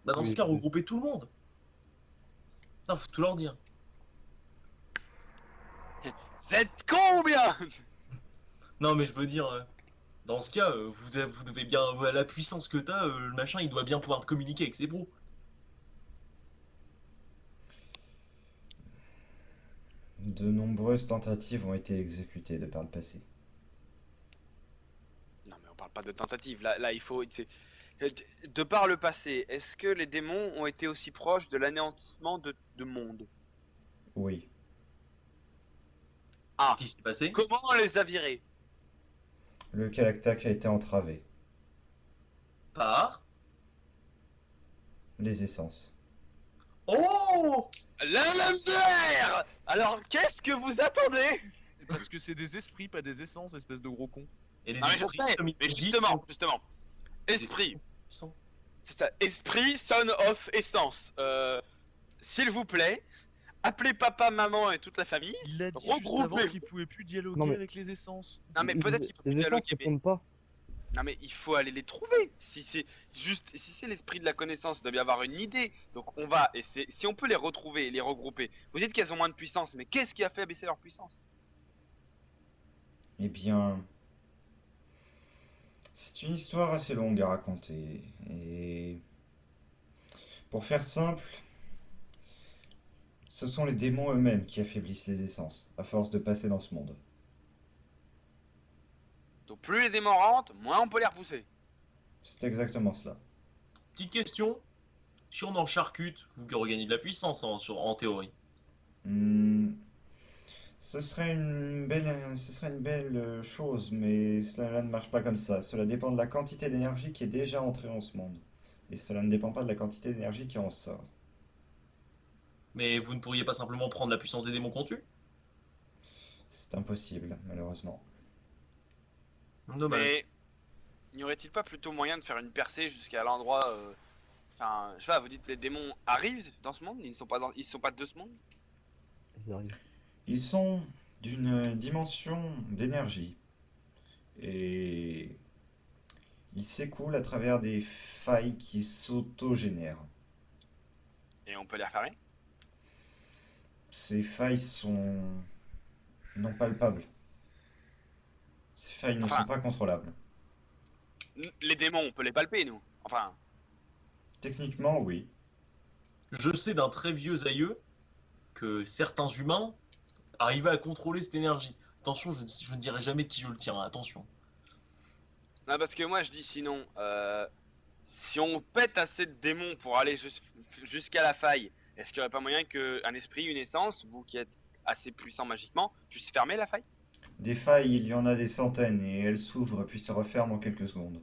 Bah dans Oui, ce cas, c'est- regroupez tout le monde. Putain, faut tout leur dire. Vous êtes combien? Non mais je veux dire, dans ce cas, vous devez bien, la puissance que t'as, le machin il doit bien pouvoir te communiquer avec ses pros. De nombreuses tentatives ont été exécutées de par le passé. Non, mais on parle pas de tentative. Là, il faut. De par le passé, est-ce que les démons ont été aussi proches de l'anéantissement de monde? Oui. Ah, Qu'est-ce qui s'est passé? comment on les a virés? Le Kalaktak a été entravé. Par... Les essences. Oh! La lame de air! Alors, qu'est-ce que vous attendez? Parce que c'est des esprits, pas des essences, espèce de gros con. Et les Non, mais je esprits, sais, comme ils mais le disent, justement, sont des esprit, puissants. c'est ça, esprit, son of essence. S'il vous plaît, appelez papa, maman et toute la famille. Il a dit Regroupez-vous. juste avant qu'il pouvait plus dialoguer Non, mais- avec les essences. Non, mais peut-être qu'il faut Les plus essences dialoguer, mais... répondent pas. Non, mais il faut aller les trouver. Si c'est l'esprit de la connaissance, il doit bien avoir une idée. Donc on va, et si on peut les retrouver et les regrouper. Vous dites qu'elles ont moins de puissance, mais qu'est-ce qui a fait baisser leur puissance? Eh bien, c'est une histoire assez longue à raconter. Et pour faire simple, ce sont les démons eux-mêmes qui affaiblissent les essences, à force de passer dans ce monde. Donc plus les démons rentrent, moins on peut les repousser. C'est exactement cela. Petite question, si on en charcute, vous regagnez de la puissance en théorie. Hmm, ce serait une belle chose, mais cela ne marche pas comme ça. Cela dépend de la quantité d'énergie qui est déjà entrée en ce monde. Et cela ne dépend pas de la quantité d'énergie qui en sort. Mais vous ne pourriez pas simplement prendre la puissance des démons qu'on tue? C'est impossible, malheureusement. Dommage. Mais n'y aurait-il pas plutôt moyen de faire une percée jusqu'à l'endroit enfin, je sais pas, vous dites les démons arrivent dans ce monde, ils sont pas de ce monde? Ils arrivent. Ils sont d'une dimension d'énergie. Et ils s'écoulent à travers des failles qui s'autogénèrent. Et on peut les refermer? Ces failles sont non palpables. Ces failles ne Enfin- sont pas contrôlables. Les démons, on peut les palper, nous. Enfin, Techniquement, oui. Je sais d'un très vieux aïeux que certains humains arrivaient à contrôler cette énergie. Attention, je ne dirai jamais de qui je le tiens, attention. non, parce que moi je dis sinon, si on pète assez de démons pour aller jusqu'à la faille, est-ce qu'il n'y aurait pas moyen qu'un esprit, une essence, vous qui êtes assez puissant magiquement, puisse fermer la faille? Des failles, il y en a des centaines et elles s'ouvrent puis se referment en quelques secondes.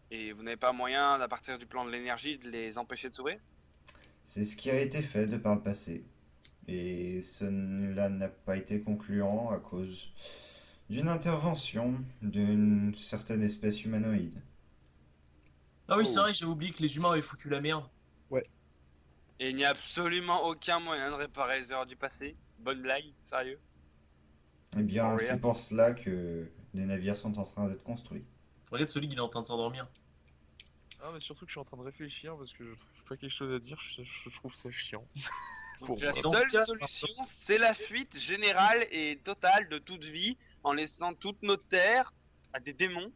Et vous n'avez pas moyen, à partir du plan de l'énergie, de les empêcher de s'ouvrir? C'est ce qui a été fait de par le passé. Et cela n'a pas été concluant à cause d'une intervention d'une certaine espèce humanoïde. Ah oui, Oh. c'est vrai, j'avais oublié que les humains avaient foutu la merde. Et il n'y a absolument aucun moyen de réparer les erreurs du passé. Bonne blague, sérieux. Eh bien, Oh, c'est real. pour cela que les navires sont en train d'être construits. Regarde celui qui est en train de s'endormir. Ah, mais surtout que je suis en train de réfléchir parce que je trouve pas quelque chose à dire, je trouve ça chiant. Donc Pour la moi. Dans ce seule cas- solution, c'est la fuite générale et totale de toute vie en laissant toutes nos terres à des démons.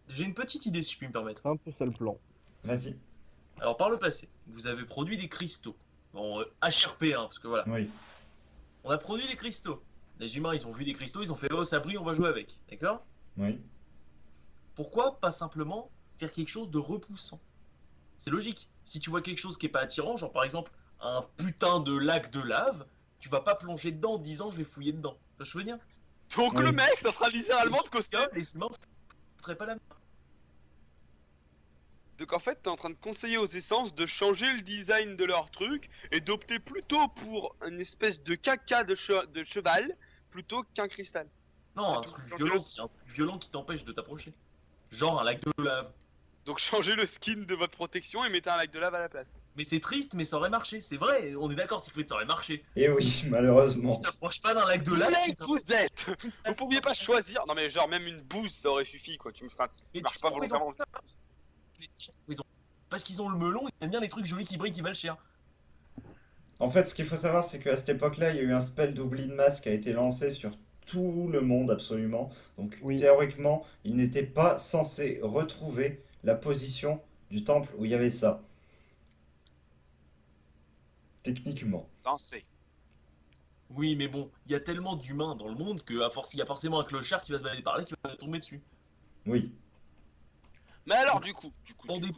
J'ai une petite idée si je puis me permettre. C'est un peu ça le plan. Vas-y. Alors par le passé, vous avez produit des cristaux. Bon, HRP, hein, parce que voilà. Oui. On a produit des cristaux. Les humains, ils ont vu des cristaux, ils ont fait oh ça brille, on va jouer avec. D'accord? Oui. Pourquoi pas simplement faire quelque chose de repoussant? C'est logique. Si tu vois quelque chose qui est pas attirant, genre par exemple un putain de lac de lave, tu vas pas plonger dedans en disant je vais fouiller dedans. Tu vois ce que je veux dire? Donc Oui. le mec, ça sera littéralement de Parce côté. que les humains feraient pas la même. Donc en fait, t'es en train de conseiller aux essences de changer le design de leur truc et d'opter plutôt pour une espèce de caca de cheval plutôt qu'un cristal. Non, un tout, truc changer violent, le- un truc violent qui t'empêche de t'approcher. Genre un lac de lave. Donc changez le skin de votre protection et mettez un lac de lave à la place. Mais c'est triste, mais ça aurait marché. C'est vrai, on est d'accord, Siegfried, ça aurait marché. Et oui, malheureusement. Tu t'approches pas d'un lac de lave. Mec, vous êtes Vous pouviez pas choisir. Non mais genre même une bouse ça aurait suffi quoi. Tu me feras. Mais Tu marches tu pas sais pourquoi ils ont volontairement. fait ça Parce qu'ils ont le melon, ils aiment bien les trucs jolis qui brillent, qui valent cher. En fait, ce qu'il faut savoir, c'est qu'à cette époque-là, il y a eu un spell d'oubli de masse qui a été lancé sur tout le monde, absolument. Donc, Oui. théoriquement, ils n'étaient pas censés retrouver la position du temple où il y avait ça. Techniquement. Censé. Oui, mais bon, il y a tellement d'humains dans le monde que il y a forcément un clochard qui va se balader par là qui va tomber dessus. Oui. Mais alors du coup. Pour des Non,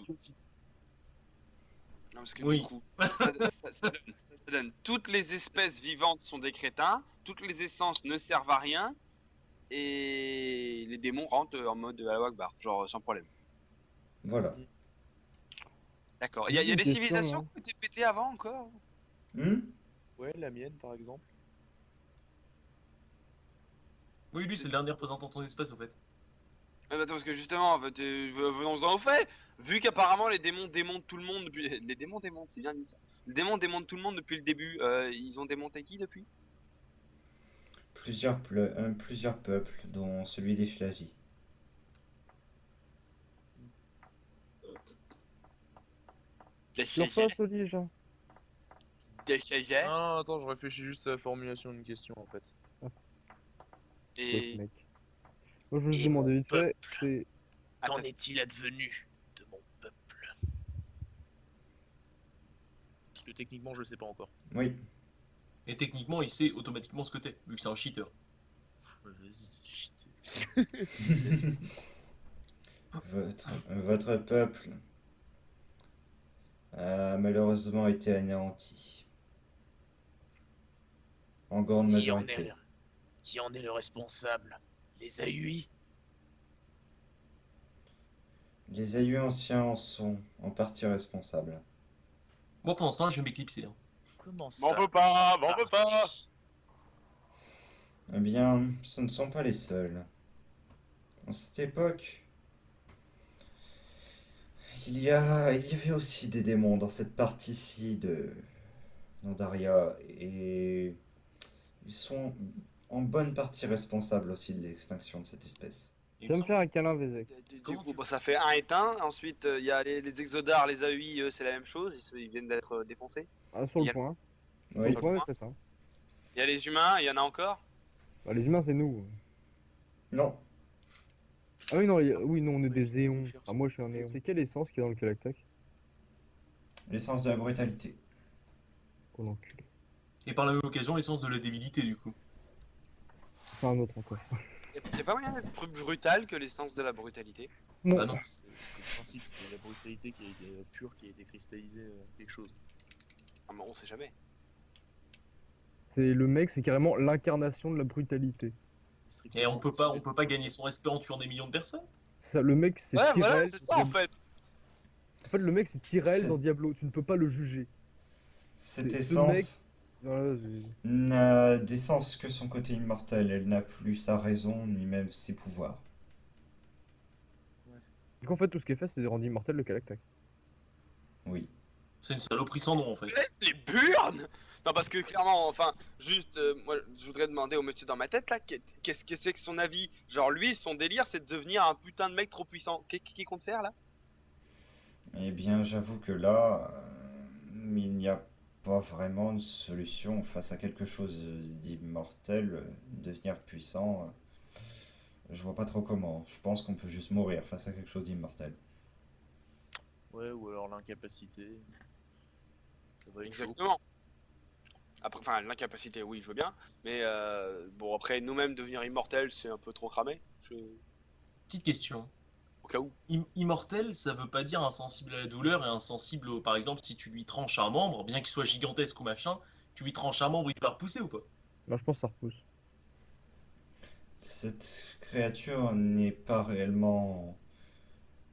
parce que Oui. du coup, ça donne. Toutes les espèces vivantes sont des crétins, toutes les essences ne servent à rien, et les démons rentrent en mode Allahu Akbar, genre sans problème. Voilà. D'accord. Il y a Une des question, civilisations hein. qui ont été pétées avant encore? Hmm. Ouais, la mienne par exemple. Oui, lui, c'est le dernier représentant de ton espèce, au fait. Attends, parce que justement, en fait, venons-en au fait. Vu qu'apparemment les démons démontent tout le monde depuis. Les démons démontent, c'est bien dit ça. Les démons démontent tout le monde depuis le début. Ils ont démonté qui depuis? Plusieurs peuples, dont celui des Shlagi. Des Sur Shagers. ça, Solige. Des Shagers. Ah, attends, je réfléchis juste à la formulation d'une question en fait. Et. Mec. Moi, je me Et demandais mon vite fait, peuple. c'est. Qu'en Attends. est-il advenu de mon peuple? Parce que techniquement, je le sais pas encore. Oui. Et techniquement, il sait automatiquement ce que t'es, vu que c'est un cheater. Vas-y, shit. Votre peuple a malheureusement été anéanti. En grande majorité. Qui en est le responsable? Les AUI? Les aïeux anciens en sont en partie responsables. Moi, pendant ce temps, je vais m'éclipser. Hein. Comment ça? M'en veux pas, m'en veux pas. Eh bien, ce ne sont pas les seuls. En cette époque, il y avait aussi des démons dans cette partie-ci de Nandaria, et ils sont en bonne partie responsables aussi de l'extinction de cette espèce. Il Tu vas me me faire un câlin, Vézek. Du Comment coup, tu- bon, ça fait un éteint. Ensuite, il y a les Exodars, les AUI, c'est la même chose. Ils viennent d'être défoncés. Ah, sur Il y le a- point. Sur Oui. le point, c'est ça. Il y a les humains, il y en a encore. Bah, les humains, c'est nous. Non, Ah oui, non, oui, non, on est Ouais, des je peux éons. faire Ah, ça. moi, je suis un éon. C'est quelle essence qui est dans le Kalaktak? l'essence de la brutalité. Oh, l'enculé. Et par la même occasion, l'essence de la débilité, du coup. C'est un autre encore. Il y a pas moyen d'être plus brutal que l'essence de la brutalité. Non. Ah non. C'est le principe, c'est la brutalité qui est pure, qui a été cristallisée quelque chose. Ah, mais on sait jamais. C'est le mec, c'est carrément l'incarnation de la brutalité. Et on peut pas gagner son respect en tuant des millions de personnes. Ça, le mec, c'est Ouais, Tyrell. voilà, c'est ça en fait. En fait, le mec, c'est Tyrell C'est- dans Diablo. Tu ne peux pas le juger. Cette Ce essence mec- Voilà, c'est- n'a d'essence que son côté immortel. Elle n'a plus sa raison ni même ses pouvoirs. Du coup, en fait, tout ce qui est fait, c'est de rendre immortel le Kalaktak. Oui. C'est une saloperie sans nom en fait. Les burnes. Non, parce que clairement, enfin, juste, moi, je voudrais demander au monsieur dans ma tête là, qu'est-ce que c'est que son avis? Genre, lui, son délire, c'est de devenir un putain de mec trop puissant. Qu'est-ce qu'il compte faire là? Eh bien, j'avoue que là, il n'y a pas vraiment de solution face à quelque chose d'immortel, devenir puissant. Je vois pas trop comment. Je pense qu'on peut juste mourir face à quelque chose d'immortel. Ouais, ou alors l'incapacité. Ça va être chaud. Exactement. Après, enfin, l'incapacité, oui, je veux bien. Mais bon, après, nous-mêmes devenir immortels, c'est un peu trop cramé. Petite question. Au cas où. Immortel, ça veut pas dire insensible à la douleur et insensible au... Par exemple, si tu lui tranches un membre, bien qu'il soit gigantesque ou machin, tu lui tranches un membre, il va repousser ou pas? Non, je pense que ça repousse. Cette créature n'est pas réellement...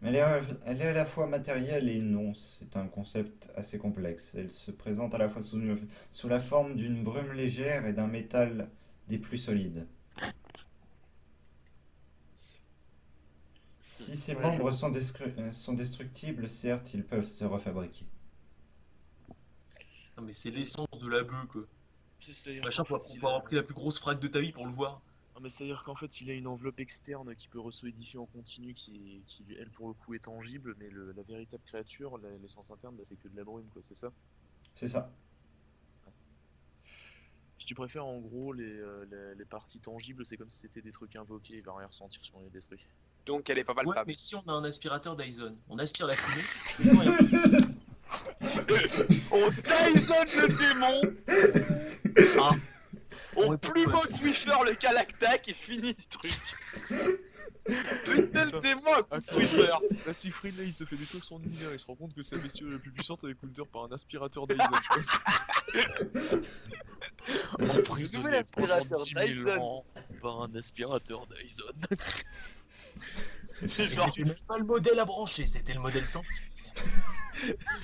Elle est à la fois matérielle et non. C'est un concept assez complexe. Elle se présente à la fois sous la forme d'une brume légère et d'un métal des plus solides. Si ces Ouais, membres sont destructibles, certes, ils peuvent se refabriquer. Non mais c'est l'essence de la bœuf quoi. c'est-à-dire Machin, qu'en faut fait, avoir pris la plus grosse frappe de ta vie pour le voir. Non, mais c'est-à-dire qu'en fait, il a une enveloppe externe qui peut resolidifier en continu, qui elle, pour le coup, est tangible, mais la véritable créature, l'essence interne, bah, c'est que de la brume, quoi, c'est ça? C'est ça. Si tu préfères, en gros, les parties tangibles, c'est comme si c'était des trucs invoqués, il va rien ressentir si on les détruit. Donc, elle est pas Ouais, palpable. mais si on a un aspirateur Dyson, on aspire la fumée, les gens, On Dyson le démon. Ah, On Ouais, plume ouais. au Swiffer le Galactac et fini du truc. Putain, le démon à coup de Swiffer. Là, si Fried, là, il se fait des trucs sur l'univers, il se rend compte que sa bestiole la plus puissante avec Counter par un aspirateur Dyson. Emprisonné Nouvel aspirateur pendant 10 000 Dyson. ans par un aspirateur Dyson. C'est Et genre, c'était même pas le modèle à brancher, c'était le modèle sans.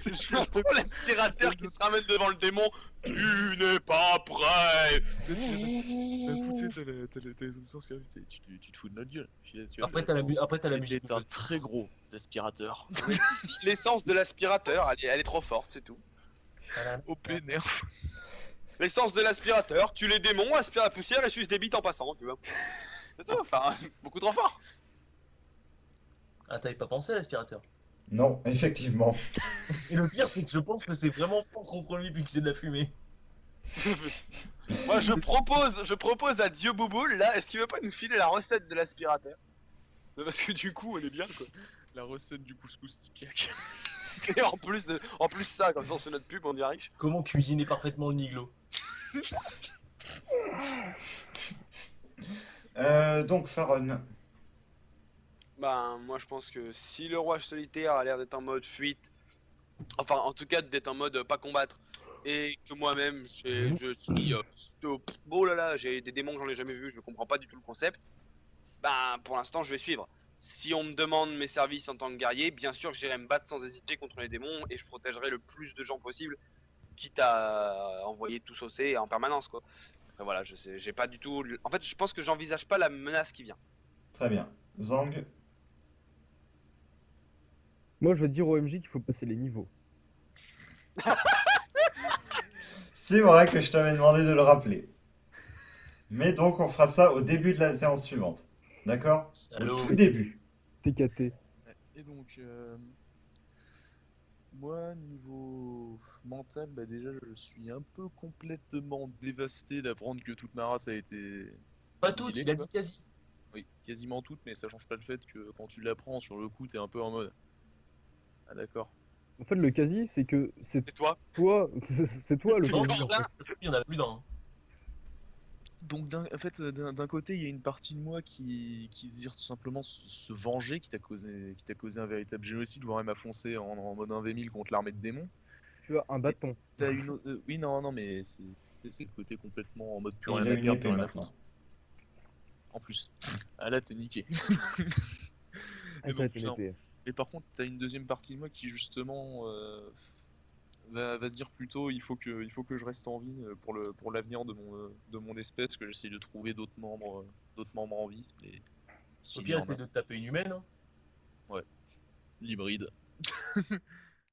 c'est genre trop l'aspirateur qui se ramène devant le démon. Tu n'es pas prêt. D'un coup, tu sais, t'as les auditions qui arrivent, tu te fous de notre gueule. Après t'as la musique. C'était un très gros aspirateur. L'essence de l'aspirateur, elle est trop forte, c'est tout. OP nerf. L'essence de l'aspirateur, tue les démons, aspire la poussière et suce des bites en passant, tu vois. C'est tout, enfin, beaucoup trop fort. Ah, t'avais pas pensé à l'aspirateur. Non, effectivement. Et le pire, c'est que je pense que c'est vraiment fort contre lui, vu que c'est de la fumée. Moi, je propose à Dieu Bouboule, là, est-ce qu'il veut pas nous filer la recette de l'aspirateur? Parce que du coup, on est bien, quoi. La recette du couscous Tipiak. Et en plus ça, comme ça on se fait notre pub, on est riche. Comment cuisiner parfaitement le niglo? Donc, Faron. Ben, moi je pense que si le roi solitaire a l'air d'être en mode fuite, enfin en tout cas d'être en mode pas combattre, et que moi-même je suis oh là là, j'ai des démons que j'en ai jamais vu, je comprends pas du tout le concept, ben pour l'instant je vais suivre. Si on me demande mes services en tant que guerrier, bien sûr que j'irai me battre sans hésiter contre les démons et je protégerai le plus de gens possible, quitte à envoyer tout saucer en permanence quoi. Après voilà, je sais, j'ai pas du tout. En fait, je pense que j'envisage pas la menace qui vient. Très bien. Zang. Moi, je veux dire au MJ qu'il faut passer les niveaux. C'est vrai que je t'avais demandé de le rappeler. Mais donc, on fera ça au début de la séance suivante. D'accord? Au Salaud. tout début. TKT. Et donc, moi, niveau mental, bah déjà, je suis un peu complètement dévasté d'apprendre que toute ma race a été... Pas toutes, il a dit quasi. Oui, quasiment toutes, mais ça change pas le fait que quand tu l'apprends sur le coup, t'es un peu en mode... Ah d'accord. En fait, le quasi, c'est que c'est Et toi? toi, c'est toi le Non, quasi. non, il y en a plus d'un. Donc d'un côté, il y a une partie de moi qui désire tout simplement se venger, qui t'a causé un véritable génocide, voire même à foncer en mode 1v1000 contre l'armée de démons. Tu as un bâton. T'as une autre... oui, non, mais c'est le côté complètement en mode plus Et rien il a à une perdre, épée plus rien à maintenant. foutre. En plus. Ah là, t'es niqué. Ah, Et ça va donc, être une épée. Et par contre, t'as une deuxième partie de moi qui justement va se dire plutôt il faut que je reste en vie pour l'avenir de mon espèce, que j'essaye de trouver d'autres membres en vie. Et Au s'il y pire, en essaie a, de te taper une humaine. Hein. l'hybride.